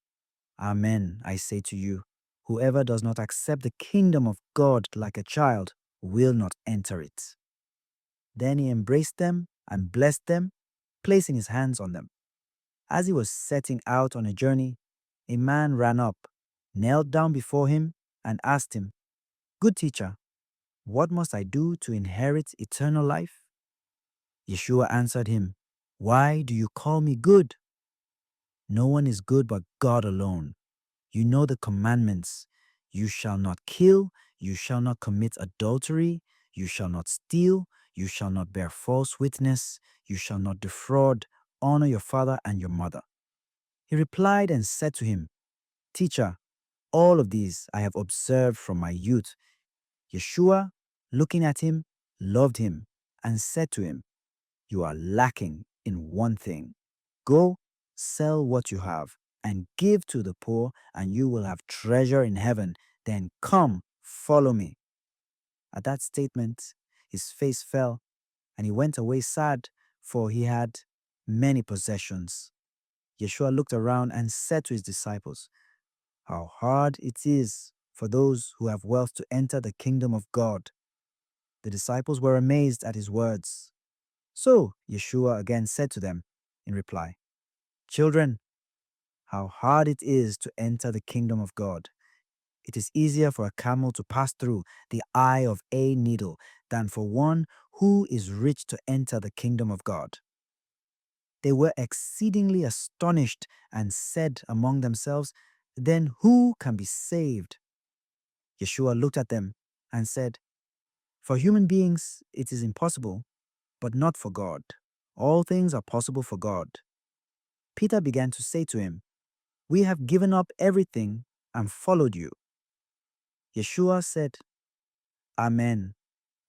Amen, I say to you, whoever does not accept the kingdom of God like a child will not enter it." Then he embraced them and blessed them, placing his hands on them. As he was setting out on a journey, a man ran up, knelt down before him, and asked him, Good teacher, what must I do to inherit eternal life? Yeshua answered him, Why do you call me good? No one is good but God alone. You know the commandments. You shall not kill, you shall not commit adultery, you shall not steal, you shall not bear false witness, you shall not defraud, honor your father and your mother. He replied and said to him, Teacher, all of these I have observed from my youth. Yeshua, looking at him, loved him and said to him, You are lacking in one thing. Go, sell what you have and give to the poor, and you will have treasure in heaven. Then come, follow me. At that statement, his face fell, and he went away sad, for he had many possessions. Yeshua looked around and said to his disciples, How hard it is for those who have wealth to enter the kingdom of God. The disciples were amazed at his words. So Yeshua again said to them in reply, Children, how hard it is to enter the kingdom of God. It is easier for a camel to pass through the eye of a needle than for one who is rich to enter the kingdom of God. They were exceedingly astonished and said among themselves, Then who can be saved? Yeshua looked at them and said, For human beings it is impossible, but not for God. All things are possible for God. Peter began to say to him, We have given up everything and followed you. Yeshua said, Amen.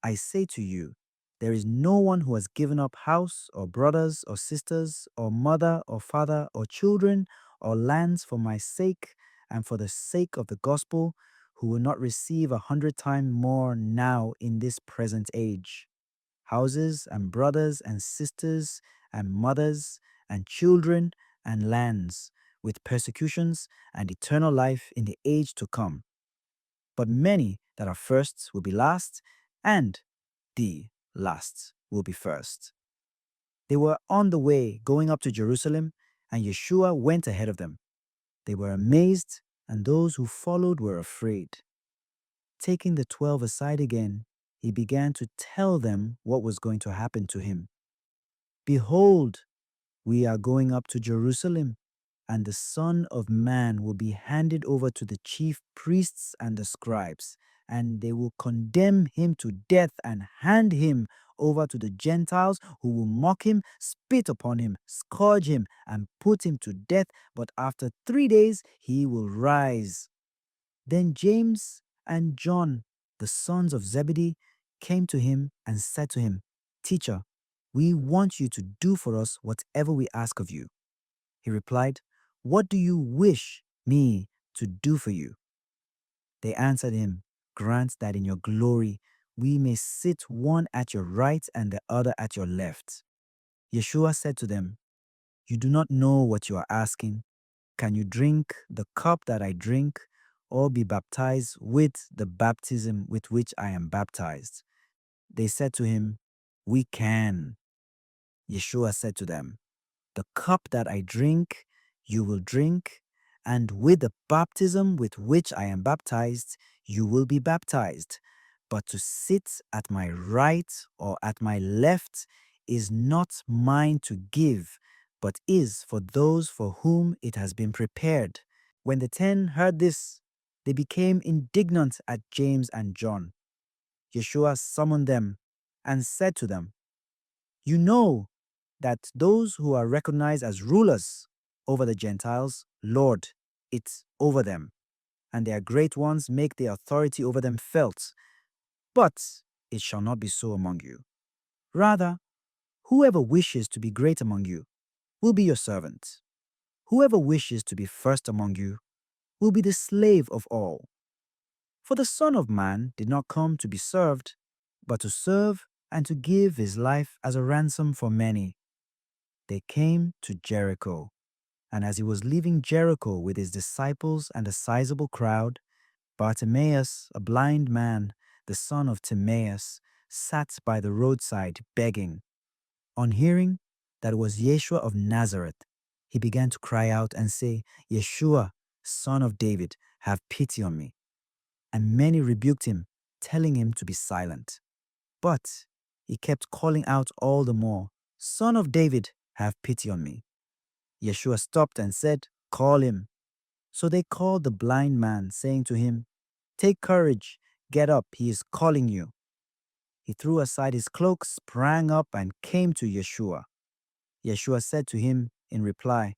I say to you, there is no one who has given up house or brothers or sisters or mother or father or children or lands for my sake and for the sake of the gospel who will not receive 100 times more now in this present age. Houses and brothers and sisters and mothers and children and lands, with persecutions and eternal life in the age to come. But many that are first will be last, and the last will be first. They were on the way going up to Jerusalem, and Yeshua went ahead of them. They were amazed, and those who followed were afraid. Taking the 12 aside again, he began to tell them what was going to happen to him. Behold, we are going up to Jerusalem, and the Son of Man will be handed over to the chief priests and the scribes, and they will condemn him to death and hand him over to the Gentiles, who will mock him, spit upon him, scourge him, and put him to death. But after 3 days he will rise. Then James and John, the sons of Zebedee, came to him and said to him, Teacher, we want you to do for us whatever we ask of you. He replied, What do you wish me to do for you? They answered him, Grant that in your glory we may sit one at your right and the other at your left. Yeshua said to them, You do not know what you are asking. Can you drink the cup that I drink, or be baptized with the baptism with which I am baptized? They said to him, We can. Yeshua said to them, The cup that I drink, you will drink, and with the baptism with which I am baptized, you will be baptized. But to sit at my right or at my left is not mine to give, but is for those for whom it has been prepared. When the 10 heard this, they became indignant at James and John. Yeshua summoned them and said to them, You know that those who are recognized as rulers over the Gentiles lord it over them, and their great ones make their authority over them felt. But it shall not be so among you. Rather, whoever wishes to be great among you will be your servant. Whoever wishes to be first among you will be the slave of all. For the Son of Man did not come to be served, but to serve and to give his life as a ransom for many. They came to Jericho, and as he was leaving Jericho with his disciples and a sizable crowd, Bartimaeus, a blind man, the son of Timaeus, sat by the roadside begging. On hearing that it was Yeshua of Nazareth, he began to cry out and say, Yeshua, son of David, have pity on me. And many rebuked him, telling him to be silent. But he kept calling out all the more, "Son of David, have pity on me." Yeshua stopped and said, "Call him." So they called the blind man, saying to him, "Take courage, get up, he is calling you." He threw aside his cloak, sprang up, and came to Yeshua. Yeshua said to him in reply,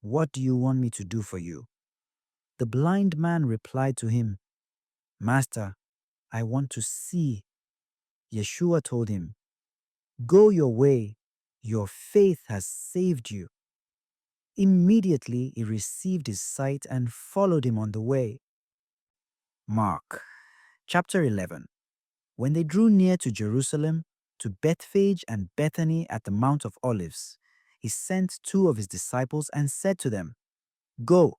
"What do you want me to do for you?" The blind man replied to him, "Master, I want to see." Yeshua told him, "Go your way, your faith has saved you." Immediately he received his sight and followed him on the way. Mark chapter 11. When they drew near to Jerusalem, to Bethphage and Bethany at the Mount of Olives, he sent two of his disciples and said to them, "Go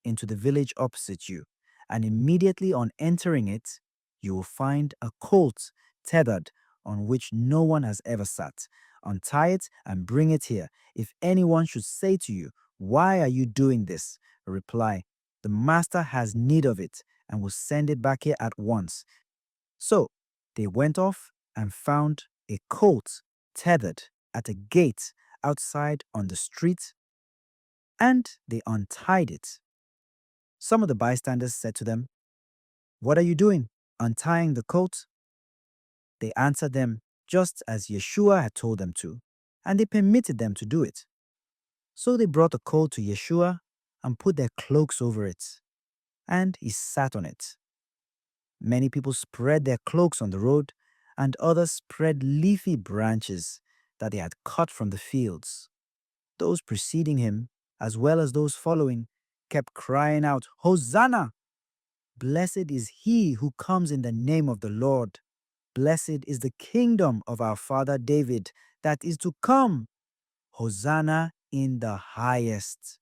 into the village opposite you, and immediately on entering it, you will find a colt tethered on which no one has ever sat. Untie it and bring it here. If anyone should say to you, 'Why are you doing this?' reply, 'The master has need of it and will send it back here at once.'" So they went off and found a colt tethered at a gate outside on the street, and they untied it. Some of the bystanders said to them, "What are you doing, untying the colt?" They answered them just as Yeshua had told them to, and they permitted them to do it. So they brought the colt to Yeshua and put their cloaks over it, and he sat on it. Many people spread their cloaks on the road, and others spread leafy branches that they had cut from the fields. Those preceding him, as well as those following, kept crying out, "Hosanna! Blessed is he who comes in the name of the Lord. Blessed is the kingdom of our father David that is to come. Hosanna in the highest."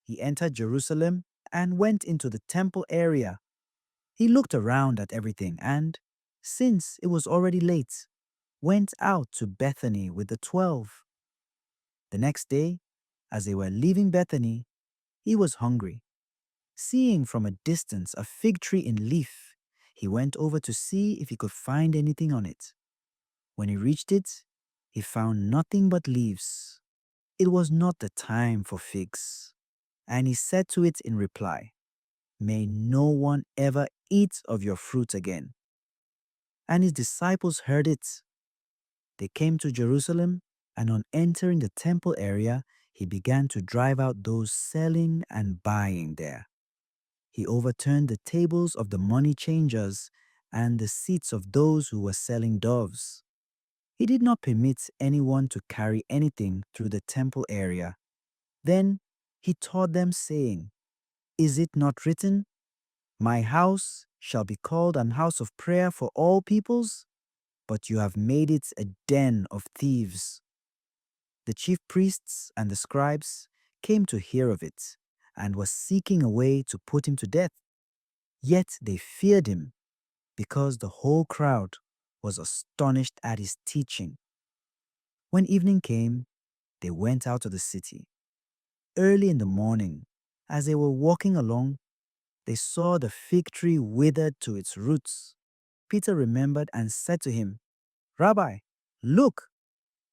He entered Jerusalem and went into the temple area. He looked around at everything and, since it was already late, went out to Bethany with the 12. The next day, as they were leaving Bethany, he was hungry. Seeing from a distance a fig tree in leaf, he went over to see if he could find anything on it. When he reached it, he found nothing but leaves. It was not the time for figs. And he said to it in reply, "May no one ever eat of your fruit again." And his disciples heard it. They came to Jerusalem, and on entering the temple area, he began to drive out those selling and buying there. He overturned the tables of the money changers and the seats of those who were selling doves. He did not permit anyone to carry anything through the temple area. Then he taught them, saying, "Is it not written, 'My house shall be called an house of prayer for all peoples'? But you have made it a den of thieves." The chief priests and the scribes came to hear of it and were seeking a way to put him to death. Yet they feared him because the whole crowd was astonished at his teaching. When evening came, they went out of the city. Early in the morning, as they were walking along, they saw the fig tree withered to its roots. Peter remembered and said to him, "Rabbi, look,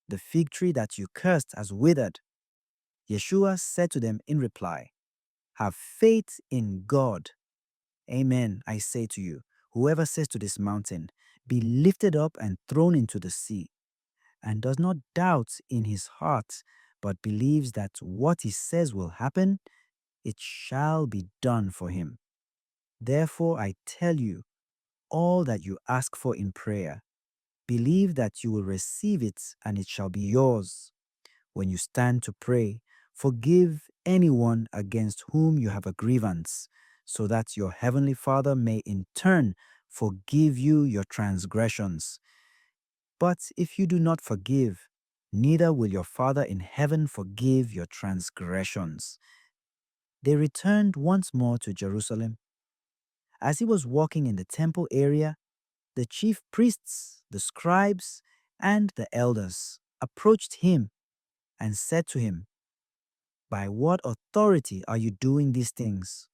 the fig tree that you cursed has withered." Yeshua said to them in reply, "Have faith in God. Amen, I say to you, whoever says to this mountain, 'Be lifted up and thrown into the sea,' and does not doubt in his heart, but believes that what he says will happen, it shall be done for him. Therefore I tell you, all that you ask for in prayer, believe that you will receive it and it shall be yours. When you stand to pray, forgive anyone against whom you have a grievance, so that your heavenly Father may in turn forgive you your transgressions. But if you do not forgive, neither will your Father in heaven forgive your transgressions." They returned once more to Jerusalem. As he was walking in the temple area, the chief priests, the scribes, and the elders approached him and said to him, "By what authority are you doing these things?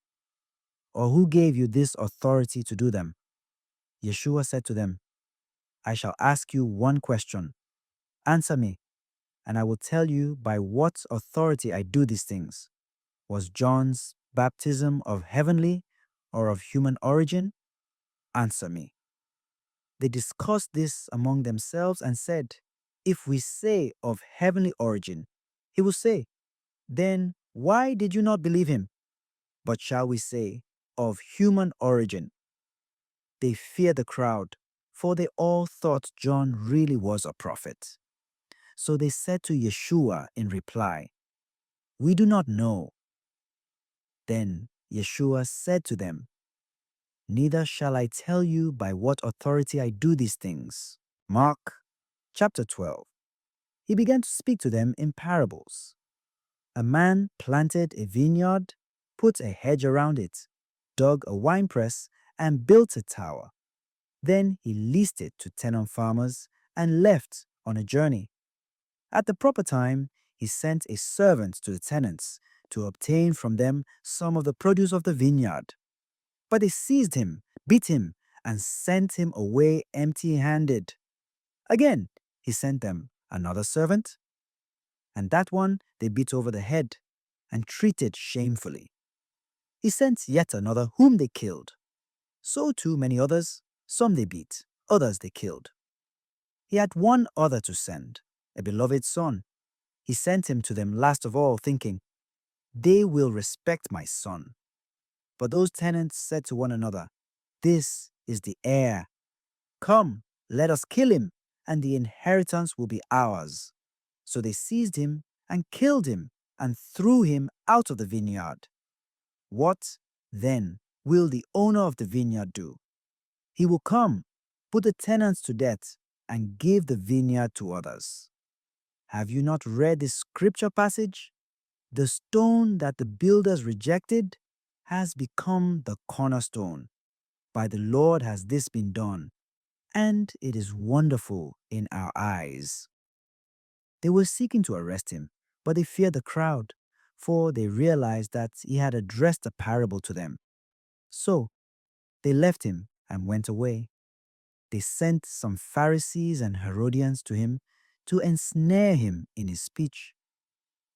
Or who gave you this authority to do them?" Yeshua said to them, I shall ask you one question. Answer me, and I will tell you by what authority I do these things. Was John's baptism of heavenly or of human origin? Answer me. They discussed this among themselves and said, If we say of heavenly origin, he will say, Then why did you not believe him? But shall we say, of human origin? They feared the crowd, for they all thought John really was a prophet. So they said to Yeshua in reply, We do not know. Then Yeshua said to them, Neither shall I tell you by what authority I do these things. Mark chapter 12. He began to speak to them in parables. A man planted a vineyard, put a hedge around it, dug a winepress, and built a tower. Then he leased it to tenant farmers and left on a journey. At the proper time, he sent a servant to the tenants to obtain from them some of the produce of the vineyard. But they seized him, beat him, and sent him away empty-handed. Again, he sent them another servant, and that one they beat over the head and treated shamefully. He sent yet another whom they killed. So too many others, some they beat, others they killed. He had one other to send, a beloved son. He sent him to them last of all, thinking, They will respect my son. But those tenants said to one another, This is the heir. Come, let us kill him, and the inheritance will be ours. So they seized him and killed him and threw him out of the vineyard. What, then, will the owner of the vineyard do? He will come, put the tenants to death, and give the vineyard to others. Have you not read this scripture passage? The stone that the builders rejected has become the cornerstone. By the Lord has this been done, and it is wonderful in our eyes. They were seeking to arrest him, but they feared the crowd, for they realized that he had addressed a parable to them. So they left him and went away. They sent some Pharisees and Herodians to him to ensnare him in his speech.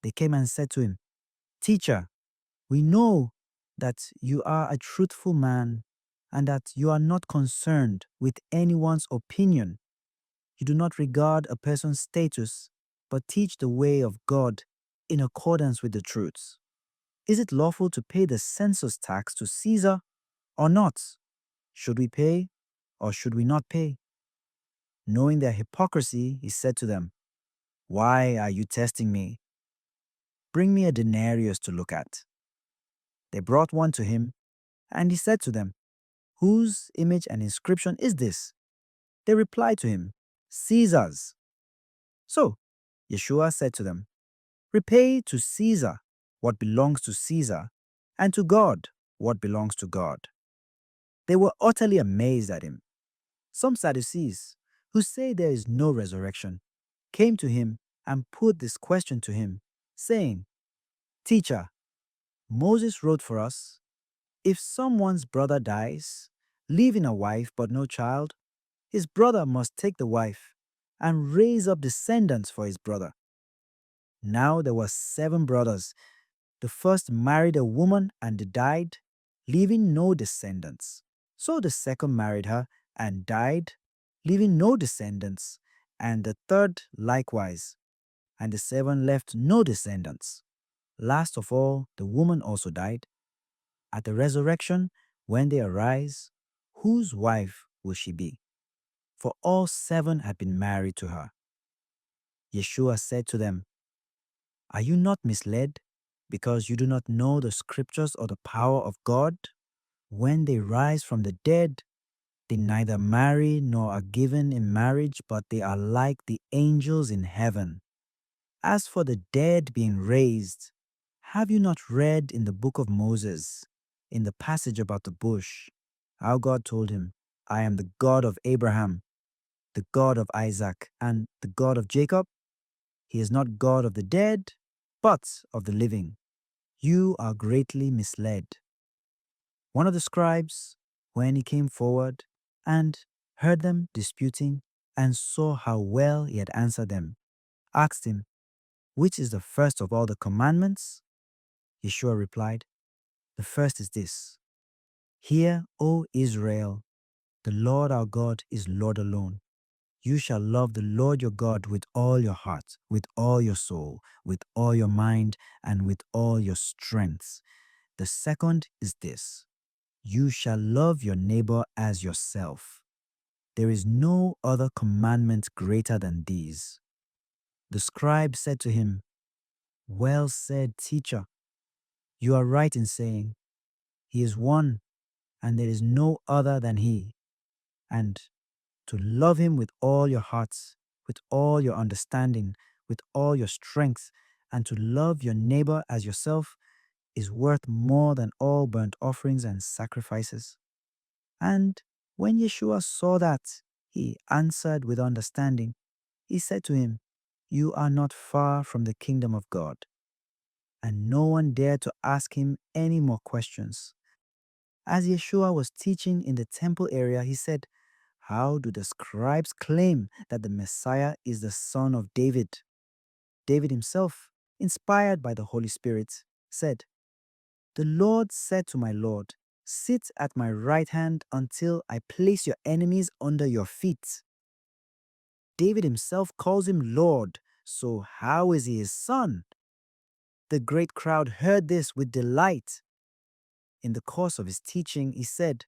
They came and said to him, Teacher, we know that you are a truthful man and that you are not concerned with anyone's opinion. You do not regard a person's status, but teach the way of God in accordance with the truths. Is it lawful to pay the census tax to Caesar or not? Should we pay or should we not pay? Knowing their hypocrisy, he said to them, Why are you testing me? Bring me a denarius to look at. They brought one to him, and he said to them, Whose image and inscription is this? They replied to him, Caesar's. So Yeshua said to them, Repay to Caesar what belongs to Caesar, and to God what belongs to God. They were utterly amazed at him. Some Sadducees, who say there is no resurrection, came to him and put this question to him, saying, Teacher, Moses wrote for us, if someone's brother dies, leaving a wife but no child, his brother must take the wife and raise up descendants for his brother. Now there were 7 brothers. The first married a woman and died, leaving no descendants. So the second married her and died, leaving no descendants, and the third likewise. And the 7 left no descendants. Last of all, the woman also died. At the resurrection, when they arise, whose wife will she be? For all 7 had been married to her. Yeshua said to them, Are you not misled, because you do not know the scriptures or the power of God? When they rise from the dead, they neither marry nor are given in marriage, but they are like the angels in heaven. As for the dead being raised, have you not read in the book of Moses, in the passage about the bush, how God told him, I am the God of Abraham, the God of Isaac, and the God of Jacob? He is not God of the dead, but of the living. You are greatly misled. One of the scribes, when he came forward, and heard them disputing and saw how well he had answered them, asked him, "Which is the first of all the commandments?" Yeshua replied, "The first is this: Hear, O Israel, the Lord our God is Lord alone. You shall love the Lord your God with all your heart, with all your soul, with all your mind, and with all your strength. The second is this: You shall love your neighbor as yourself. There is no other commandment greater than these." The scribe said to him, "Well said, teacher. You are right in saying, He is one, and there is no other than He. And to love Him with all your hearts, with all your understanding, with all your strength, and to love your neighbor as yourself is worth more than all burnt offerings and sacrifices." And when Yeshua saw that, he answered with understanding. He said to him, "You are not far from the kingdom of God." And no one dared to ask him any more questions. As Yeshua was teaching in the temple area, he said, "How do the scribes claim that the Messiah is the son of David?" David himself, inspired by the Holy Spirit, said, "The Lord said to my Lord, sit at my right hand until I place your enemies under your feet." David himself calls him Lord, so how is he his son? The great crowd heard this with delight. In the course of his teaching, he said,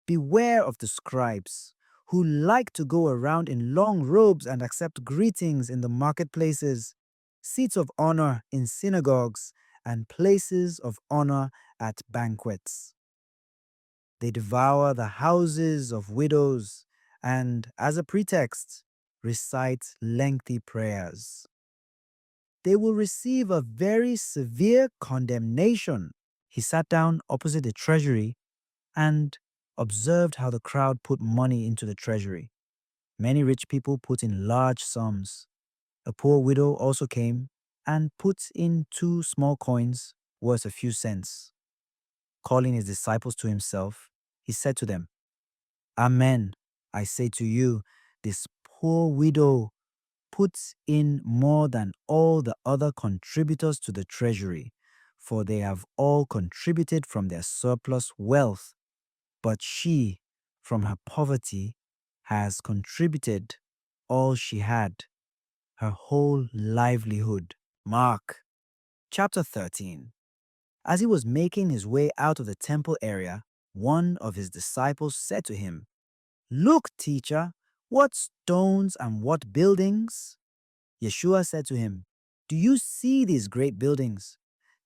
"Beware of the scribes, who like to go around in long robes and accept greetings in the marketplaces, seats of honor in synagogues, and places of honor at banquets. They devour the houses of widows and, as a pretext, recite lengthy prayers. They will receive a very severe condemnation." He sat down opposite the treasury and observed how the crowd put money into the treasury. Many rich people put in large sums. A poor widow also came and put in 2 small coins worth a few cents. Calling his disciples to himself, he said to them, "Amen, I say to you, this poor widow puts in more than all the other contributors to the treasury, for they have all contributed from their surplus wealth. But she, from her poverty, has contributed all she had, her whole livelihood." Mark chapter 13. As he was making his way out of the temple area, one of his disciples said to him, "Look, teacher, what stones and what buildings!" Yeshua said to him, "Do you see these great buildings?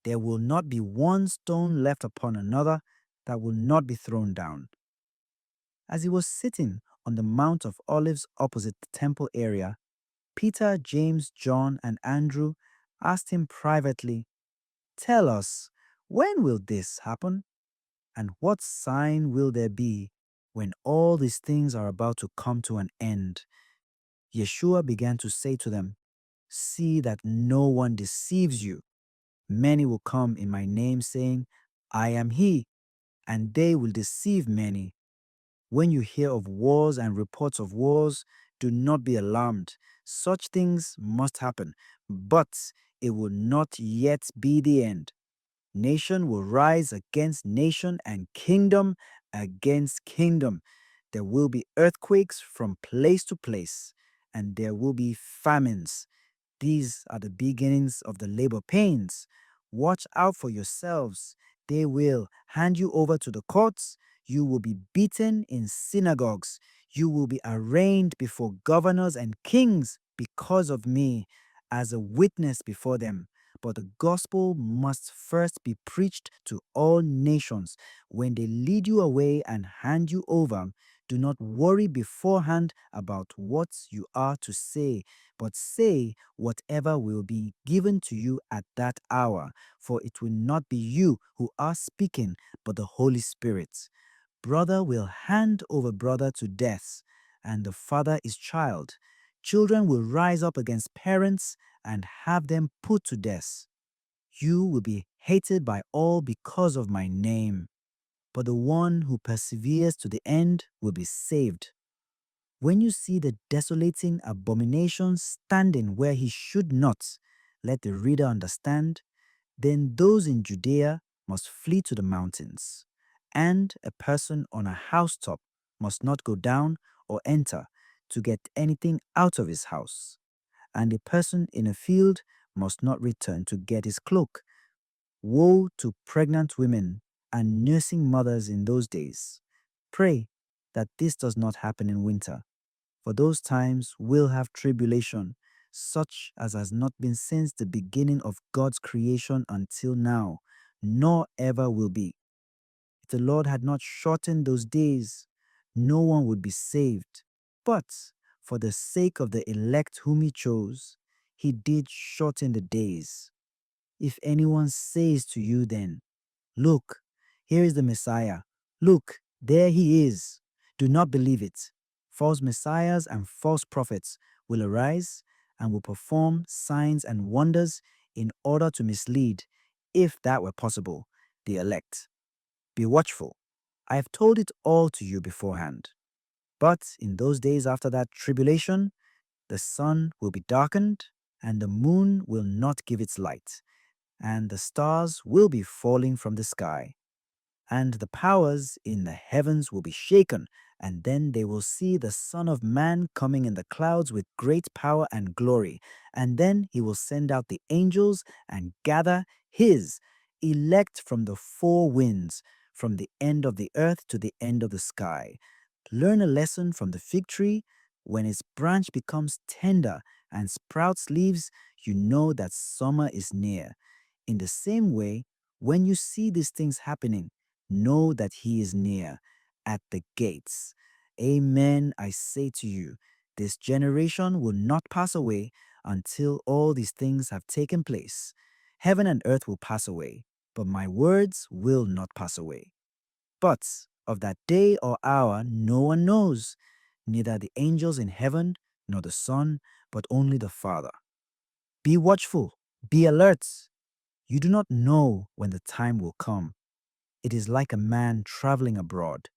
There will not be one stone left upon another that will not be thrown down." As he was sitting on the Mount of Olives opposite the temple area, Peter, James, John, and Andrew asked him privately, "Tell us, when will this happen? And what sign will there be when all these things are about to come to an end?" Yeshua began to say to them, "See that no one deceives you. Many will come in my name saying, 'I am he,' and they will deceive many. When you hear of wars and reports of wars, do not be alarmed. Such things must happen, but it will not yet be the end. Nation will rise against nation and kingdom against kingdom. There will be earthquakes from place to place, and there will be famines. These are the beginnings of the labor pains. Watch out for yourselves. They will hand you over to the courts. You will be beaten in synagogues. You will be arraigned before governors and kings because of me, as a witness before them. But the gospel must first be preached to all nations. When they lead you away and hand you over, do not worry beforehand about what you are to say, but say whatever will be given to you at that hour, for it will not be you who are speaking, but the Holy Spirit. Brother will hand over brother to death, and the father his child. Children will rise up against parents and have them put to death. You will be hated by all because of my name. but the one who perseveres to the end will be saved. When you see the desolating abomination standing where he should not, let the reader understand, then those in Judea must flee to the mountains, and a person on a housetop must not go down or enter to get anything out of his house, and a person in a field must not return to get his cloak. Woe to pregnant women and nursing mothers in those days. Pray that this does not happen in winter, for those times will have tribulation, such as has not been since the beginning of God's creation until now, nor ever will be. If the Lord had not shortened those days, no one would be saved. But for the sake of the elect whom he chose, he did shorten the days. If anyone says to you then, "Look, here is the Messiah. Look, there he is," do not believe it. False messiahs and false prophets will arise and will perform signs and wonders in order to mislead, if that were possible, the elect. Be watchful. I have told it all to you beforehand. But in those days after that tribulation, the sun will be darkened, and the moon will not give its light, and the stars will be falling from the sky, and the powers in the heavens will be shaken, and then they will see the Son of Man coming in the clouds with great power and glory, and then he will send out the angels and gather his elect from the four winds, from the end of the earth to the end of the sky. Learn a lesson from the fig tree. When its branch becomes tender and sprouts leaves, you know that summer is near. In the same way, when you see these things happening, know that he is near, at the gates. Amen, I say to you, this generation will not pass away until all these things have taken place. Heaven and earth will pass away, but my words will not pass away. But of that day or hour no one knows, neither the angels in heaven nor the Son, but only the Father. Be watchful, be alert. You do not know when the time will come. It is like a man traveling abroad.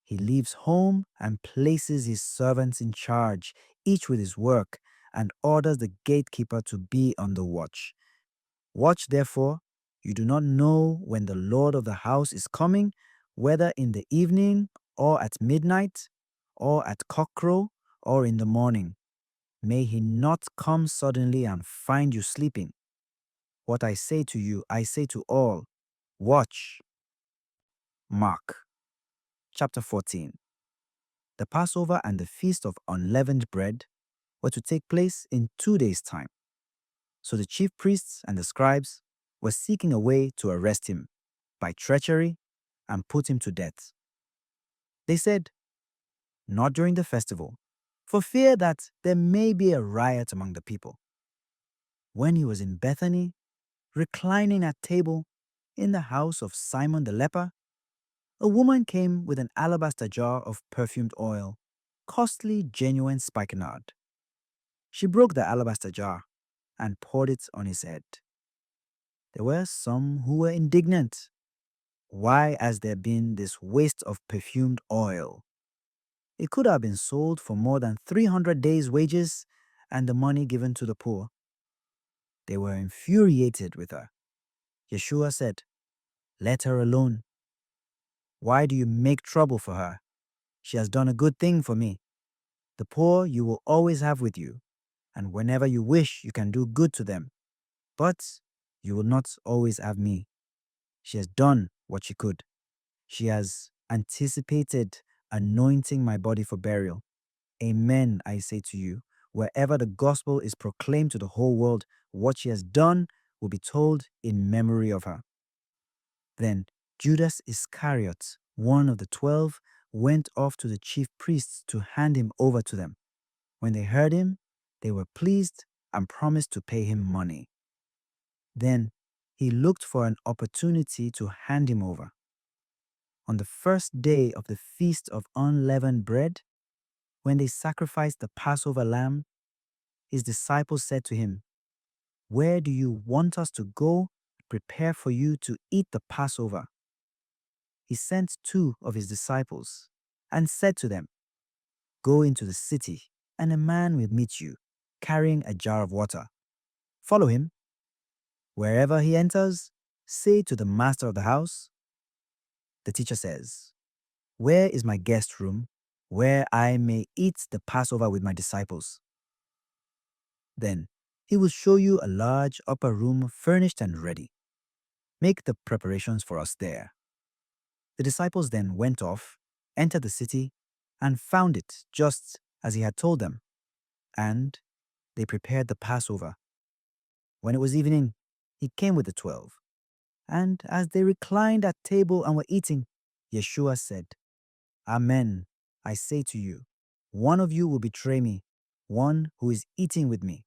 He leaves home and places his servants in charge, each with his work, and orders the gatekeeper to be on the watch. Watch therefore, you do not know when the Lord of the house is coming, whether in the evening, or at midnight, or at cockcrow, or in the morning. May he not come suddenly and find you sleeping. What I say to you, I say to all, watch. Mark chapter 14. The Passover and the Feast of Unleavened Bread were to take place in 2 days' time. So the chief priests and the scribes were seeking a way to arrest him by treachery and put him to death. They said, "Not during the festival, for fear that there may be a riot among the people." When he was in Bethany, reclining at table in the house of Simon the leper, a woman came with an alabaster jar of perfumed oil, costly genuine spikenard. She broke the alabaster jar and poured it on his head. There were some who were indignant. Why has there been this waste of perfumed oil? It could have been sold for more than 300 days' wages and the money given to the poor. They were infuriated with her. Yeshua said, "Let her alone. Why do you make trouble for her? She has done a good thing for me. The poor you will always have with you, and whenever you wish, you can do good to them. But you will not always have me. She has done what she could. She has anticipated anointing my body for burial. Amen, I say to you, wherever the gospel is proclaimed to the whole world, what she has done will be told in memory of her." Then Judas Iscariot, one of the 12, went off to the chief priests to hand him over to them. When they heard him, they were pleased and promised to pay him money. Then he looked for an opportunity to hand him over. On the first day of the Feast of Unleavened Bread, when they sacrificed the Passover lamb, his disciples said to him, "Where do you want us to go prepare for you to eat the Passover?" he sent 2 of his disciples and said to them, "Go into the city, and a man will meet you, carrying a jar of water. Follow him. Wherever he enters, say to the master of the house, 'The teacher says, where is my guest room, where I may eat the Passover with my disciples?' Then he will show you a large upper room furnished and ready. Make the preparations for us there." The disciples then went off, entered the city, and found it just as he had told them, and they prepared the Passover. When it was evening, he came with the 12, and as they reclined at table and were eating, Yeshua said, "Amen, I say to you, one of you will betray me, one who is eating with me."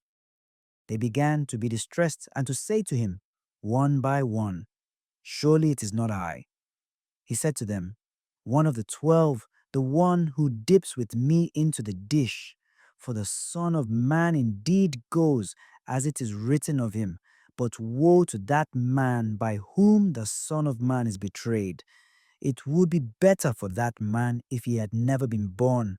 They began to be distressed and to say to him, one by one, "Surely it is not I." He said to them, "One of the 12, the one who dips with me into the dish. For the Son of Man indeed goes, as it is written of him. But woe to that man by whom the Son of Man is betrayed. It would be better for that man if he had never been born."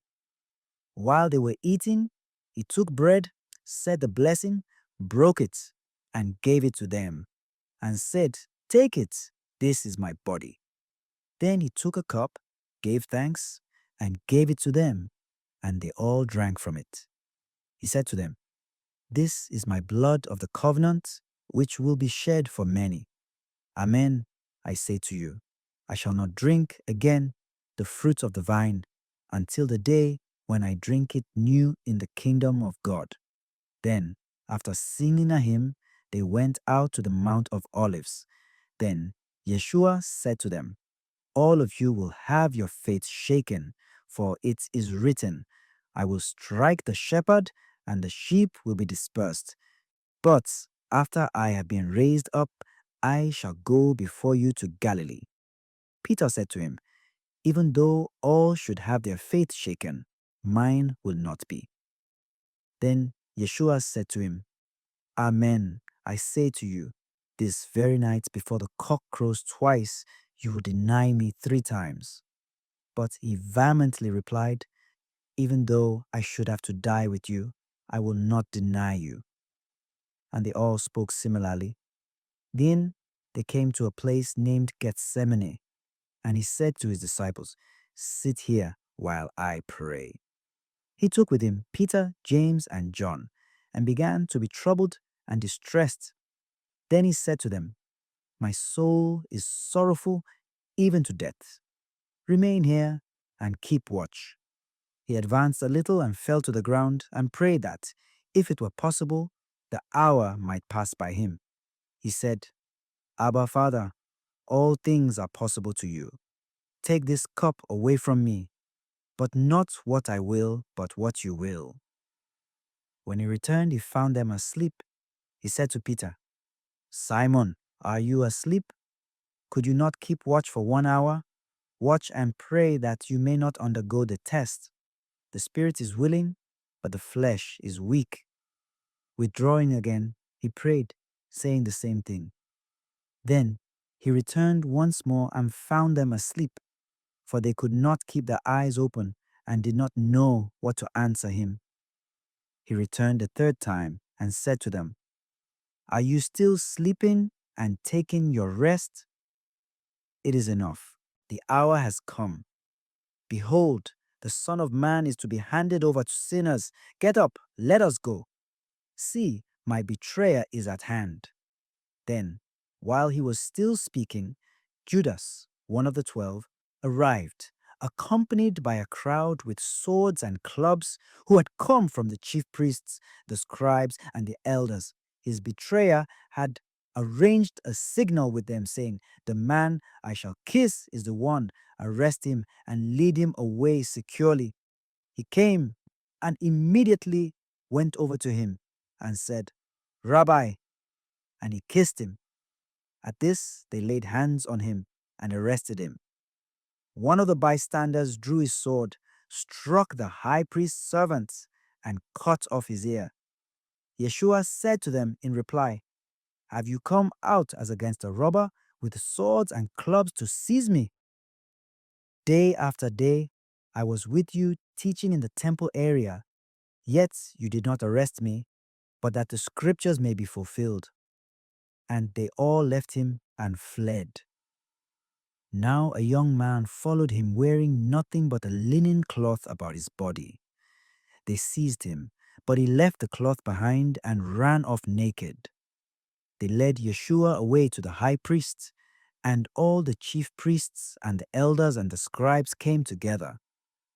While they were eating, he took bread, said the blessing, broke it, and gave it to them, and said, "Take it, this is my body." Then he took a cup, gave thanks, and gave it to them, and they all drank from it. He said to them, "This is my blood of the covenant, which will be shed for many. Amen, I say to you, I shall not drink again the fruit of the vine until the day when I drink it new in the kingdom of God." Then, after singing a hymn, they went out to the Mount of Olives. Then Yeshua said to them, "All of you will have your faith shaken, for it is written, 'I will strike the shepherd, and the sheep will be dispersed.' But after I have been raised up, I shall go before you to Galilee." Peter said to him, "Even though all should have their faith shaken, mine will not be." Then Yeshua said to him, "Amen, I say to you, this very night before the cock crows twice, you will deny me 3 times." But he vehemently replied, "Even though I should have to die with you, I will not deny you." And they all spoke similarly. Then they came to a place named Gethsemane, and he said to his disciples, "Sit here while I pray." He took with him Peter, James, and John, and began to be troubled and distressed. Then he said to them, "My soul is sorrowful even to death. Remain here and keep watch." He advanced a little and fell to the ground and prayed that, if it were possible, the hour might pass by him. He said, "Abba, Father, all things are possible to you. Take this cup away from me, but not what I will, but what you will." When he returned, he found them asleep. He said to Peter, "Simon, are you asleep? Could you not keep watch for 1 hour? Watch and pray that you may not undergo the test. The spirit is willing, but the flesh is weak." Withdrawing again, he prayed, saying the same thing. Then he returned once more and found them asleep, for they could not keep their eyes open and did not know what to answer him. He returned the 3rd time and said to them, "Are you still sleeping and taking your rest? It is enough. The hour has come. Behold, the Son of Man is to be handed over to sinners. Get up, let us go. See, my betrayer is at hand." Then, while he was still speaking, Judas, one of the 12, arrived, accompanied by a crowd with swords and clubs, who had come from the chief priests, the scribes, and the elders. His betrayer had arranged a signal with them, saying, "The man I shall kiss is the one. Arrest him and lead him away securely." He came and immediately went over to him and said, "Rabbi," and he kissed him. At this, they laid hands on him and arrested him. One of the bystanders drew his sword, struck the high priest's servant, and cut off his ear. Yeshua said to them in reply, "Have you come out as against a robber with swords and clubs to seize me? Day after day, I was with you teaching in the temple area, yet you did not arrest me, but that the scriptures may be fulfilled. And they all left him and fled. Now a young man followed him wearing nothing but a linen cloth about his body. They seized him, but he left the cloth behind and ran off naked. They led Yeshua away to the high priest, and all the chief priests and the elders and the scribes came together.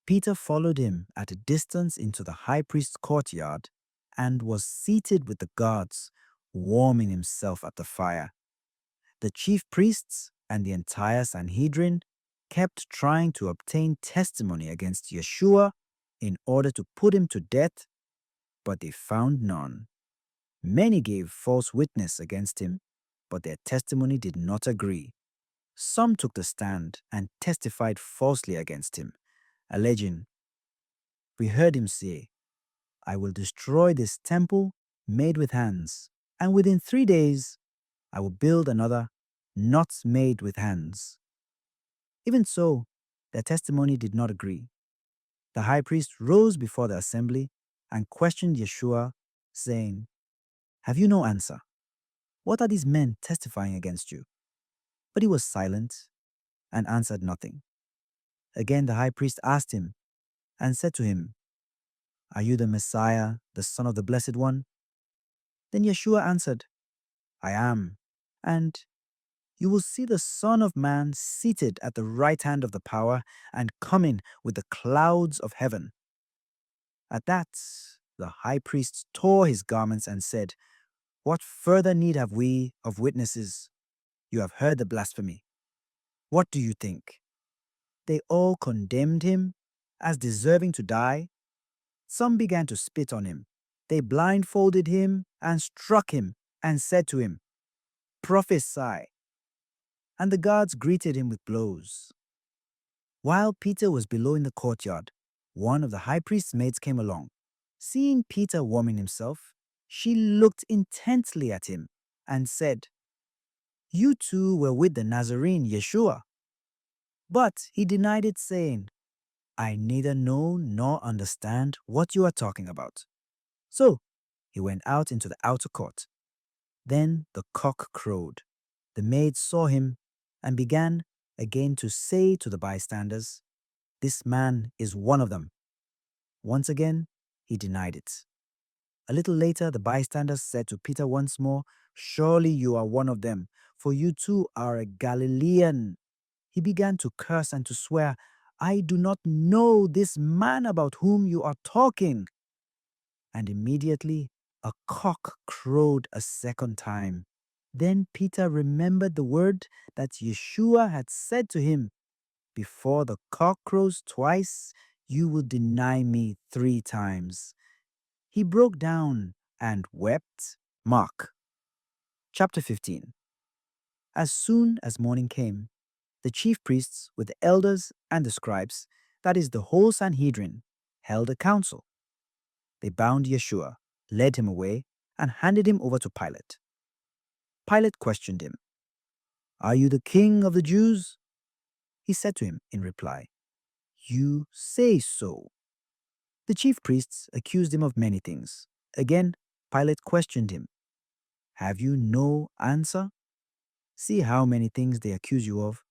Peter followed him at a distance into the high priest's courtyard and was seated with the guards, warming himself at the fire. The chief priests and the entire Sanhedrin kept trying to obtain testimony against Yeshua in order to put him to death, but they found none. Many gave false witness against him, but their testimony did not agree. Some took the stand and testified falsely against him, alleging, "We heard him say, 'I will destroy this temple made with hands, and within 3 days I will build another not made with hands.'" Even so, their testimony did not agree. The high priest rose before the assembly and questioned Yeshua, saying, "Have you no answer? What are these men testifying against you?" But he was silent and answered nothing. Again the high priest asked him and said to him, "Are you the Messiah, the Son of the Blessed One?" Then Yeshua answered, "I am, and you will see the Son of Man seated at the right hand of the power and coming with the clouds of heaven." At that, the high priest tore his garments and said, "What further need have we of witnesses? You have heard the blasphemy. What do you think?" They all condemned him as deserving to die. Some began to spit on him. They blindfolded him and struck him and said to him, "Prophesy." And the guards greeted him with blows. While Peter was below in the courtyard, one of the high priest's maids came along. Seeing Peter warming himself, she looked intently at him and said, "You two were with the Nazarene Yeshua." But he denied it, saying, "I neither know nor understand what you are talking about." So he went out into the outer court. Then the cock crowed. The maid saw him and began again to say to the bystanders, "This man is one of them." Once again, he denied it. A little later, the bystanders said to Peter once more, "Surely you are one of them, for you too are a Galilean." He began to curse and to swear, "I do not know this man about whom you are talking." And immediately a cock crowed a second time. Then Peter remembered the word that Yeshua had said to him, "Before the cock crows twice, you will deny me 3 times." He broke down and wept. Mark chapter 15. As soon as morning came, the chief priests with the elders and the scribes, that is the whole Sanhedrin, held a council. They bound Yeshua, led him away, and handed him over to Pilate. Pilate questioned him, "Are you the king of the Jews?" He said to him in reply, "You say so." The chief priests accused him of many things. Again, Pilate questioned him, "Have you no answer? See how many things they accuse you of."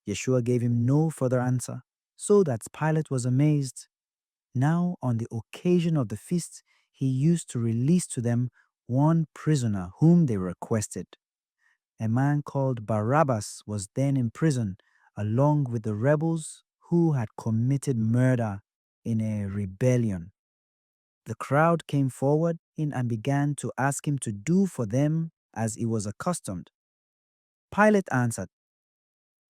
Yeshua gave him no further answer, so that Pilate was amazed. Now, on the occasion of the feast, he used to release to them one prisoner whom they requested. A man called Barabbas was then in prison, along with the rebels who had committed murder in a rebellion. The crowd came forward and began to ask him to do for them as he was accustomed. Pilate answered,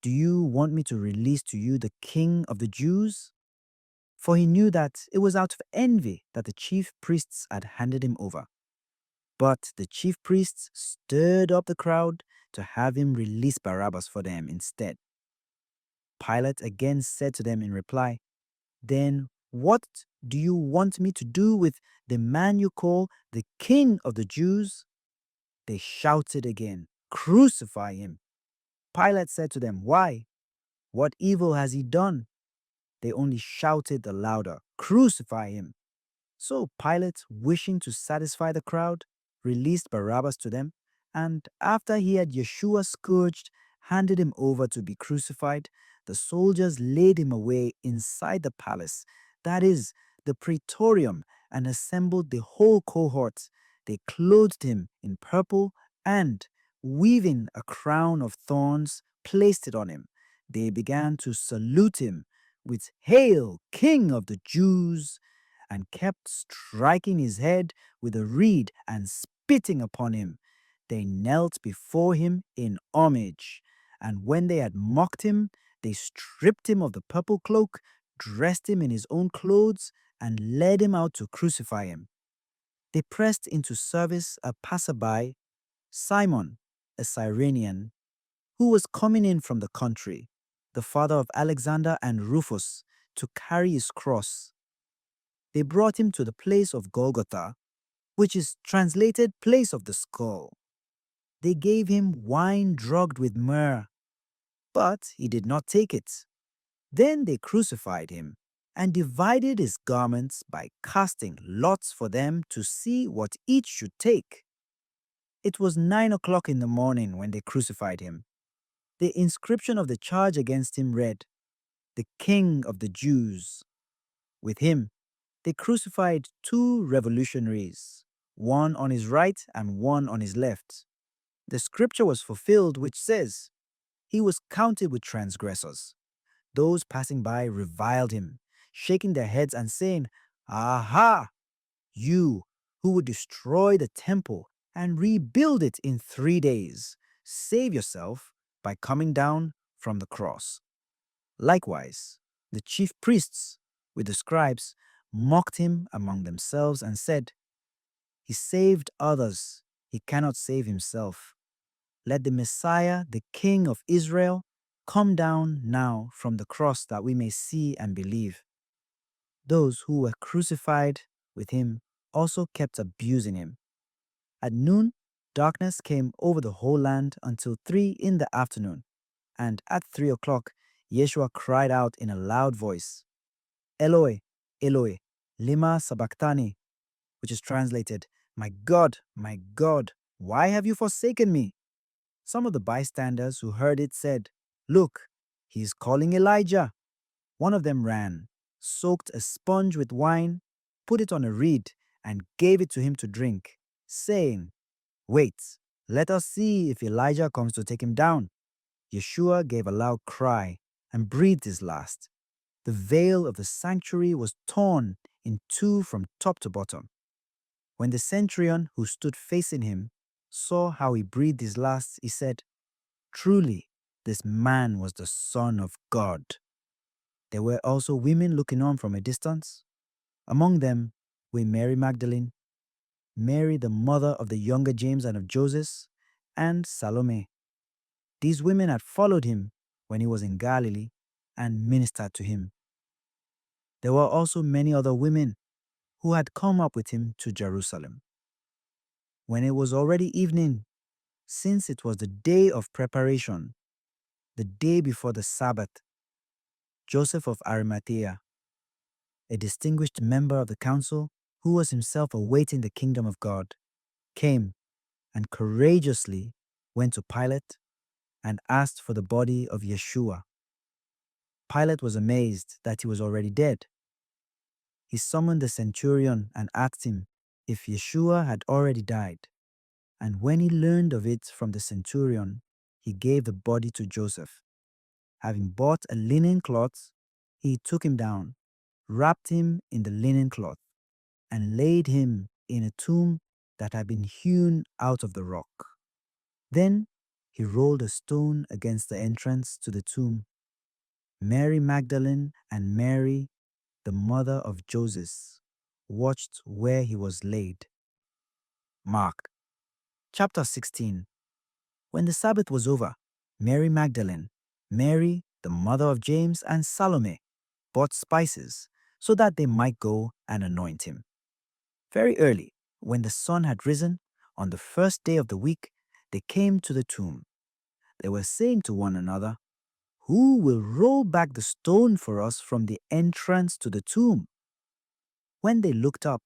"Do you want me to release to you the king of the Jews?" For he knew that it was out of envy that the chief priests had handed him over. But the chief priests stirred up the crowd to have him release Barabbas for them instead. Pilate again said to them in reply, "Then what do you want me to do with the man you call the King of the Jews?" They shouted again, "Crucify him." Pilate said to them, "Why? What evil has he done? They only shouted the louder, Crucify him! So Pilate, wishing to satisfy the crowd, released Barabbas to them, and after he had Yeshua scourged, handed him over to be crucified, the soldiers laid him away inside the palace, that is, the praetorium, and assembled the whole cohort. They clothed him in purple and, weaving a crown of thorns, placed it on him. They began to salute him with Hail, King of the Jews! And kept striking his head with a reed and spitting upon him. They knelt before him in homage, and when they had mocked him, they stripped him of the purple cloak, dressed him in his own clothes, and led him out to crucify him. They pressed into service a passerby, Simon, a Cyrenian, who was coming in from the country, the father of Alexander and Rufus, to carry his cross. They brought him to the place of Golgotha, which is translated place of the skull. They gave him wine drugged with myrrh, but he did not take it. Then they crucified him and divided his garments by casting lots for them to see what each should take. It was 9 o'clock in the morning when they crucified him. The inscription of the charge against him read, The King of the Jews. With him, they crucified two revolutionaries, one on his right and one on his left. The scripture was fulfilled, which says, He was counted with transgressors. Those passing by reviled him, shaking their heads and saying, Aha! You who would destroy the temple and rebuild it in 3 days, save yourself by coming down from the cross. Likewise, the chief priests, with the scribes, mocked him among themselves and said, He saved others, he cannot save himself. Let the Messiah, the King of Israel, come down now from the cross that we may see and believe. Those who were crucified with him also kept abusing him. At noon, darkness came over the whole land until 3 in the afternoon, and at 3 o'clock, Yeshua cried out in a loud voice, Eloi, Eloi, lima sabachthani, which is translated, my God, why have you forsaken me? Some of the bystanders who heard it said, Look, he is calling Elijah. One of them ran, soaked a sponge with wine, put it on a reed, and gave it to him to drink, saying, Wait, let us see if Elijah comes to take him down. Yeshua gave a loud cry and breathed his last. The veil of the sanctuary was torn in two from top to bottom. When the centurion who stood facing him saw how he breathed his last, he said, Truly, this man was the Son of God. There were also women looking on from a distance. Among them were Mary Magdalene, Mary the mother of the younger James and of Joseph, and Salome. These women had followed him when he was in Galilee and ministered to him. There were also many other women who had come up with him to Jerusalem. When it was already evening, since it was the day of preparation, the day before the Sabbath, Joseph of Arimathea, a distinguished member of the council who was himself awaiting the kingdom of God, came and courageously went to Pilate and asked for the body of Yeshua. Pilate was amazed that he was already dead. He summoned the centurion and asked him if Yeshua had already died. And when he learned of it from the centurion, he gave the body to Joseph. Having bought a linen cloth, he took him down, wrapped him in the linen cloth, and laid him in a tomb that had been hewn out of the rock. Then he rolled a stone against the entrance to the tomb. Mary Magdalene and Mary, the mother of Joseph, watched where he was laid. Mark chapter 16. When the Sabbath was over, Mary Magdalene, Mary, the mother of James, and Salome bought spices so that they might go and anoint him. Very early, when the sun had risen, on the first day of the week, they came to the tomb. They were saying to one another, Who will roll back the stone for us from the entrance to the tomb? When they looked up,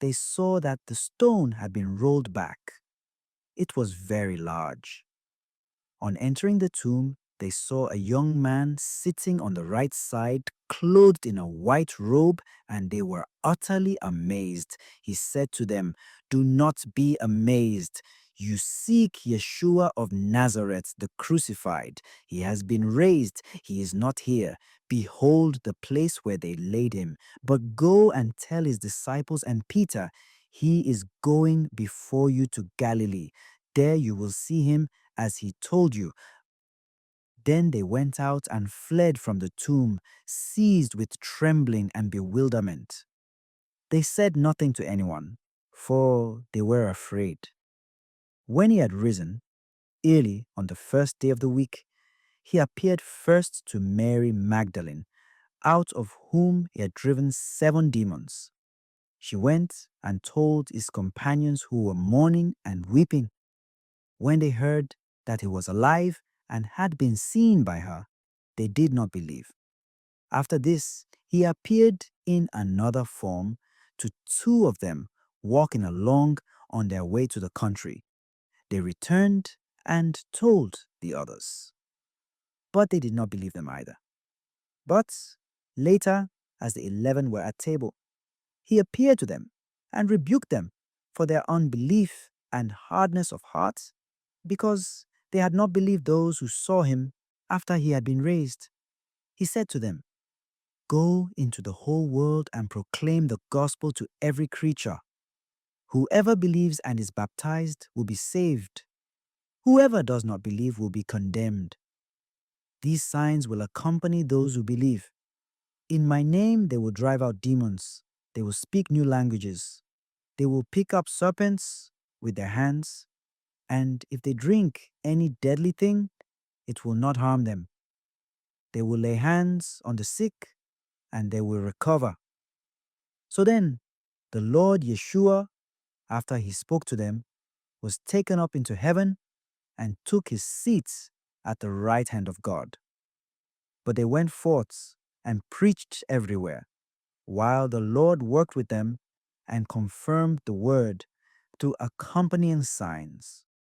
they saw that the stone had been rolled back. It was very large. On entering the tomb, they saw a young man sitting on the right side, clothed in a white robe, and they were utterly amazed. He said to them, "Do not be amazed. You seek Yeshua of Nazareth, the crucified. He has been raised. He is not here. Behold the place where they laid him. But go and tell his disciples and Peter, he is going before you to Galilee. There you will see him as he told you." Then they went out and fled from the tomb, seized with trembling and bewilderment. They said nothing to anyone, for they were afraid. When he had risen, early on the first day of the week, he appeared first to Mary Magdalene, out of whom he had driven 7 demons. She went and told his companions who were mourning and weeping. When they heard that he was alive and had been seen by her, they did not believe. After this, he appeared in another form to 2 of them walking along on their way to the country. They returned and told the others, but they did not believe them either. But later, as the 11 were at table, he appeared to them and rebuked them for their unbelief and hardness of heart, because they had not believed those who saw him after he had been raised. He said to them, "Go into the whole world and proclaim the gospel to every creature. Whoever believes and is baptized will be saved. Whoever does not believe will be condemned. These signs will accompany those who believe. In my name they will drive out demons. They will speak new languages. They will pick up serpents with their hands, and if they drink any deadly thing, it will not harm them. They will lay hands on the sick, and they will recover." So then, the Lord Yeshua, after he spoke to them, was taken up into heaven and took his seat at the right hand of God. But they went forth and preached everywhere, while the Lord worked with them and confirmed the word through accompanying signs.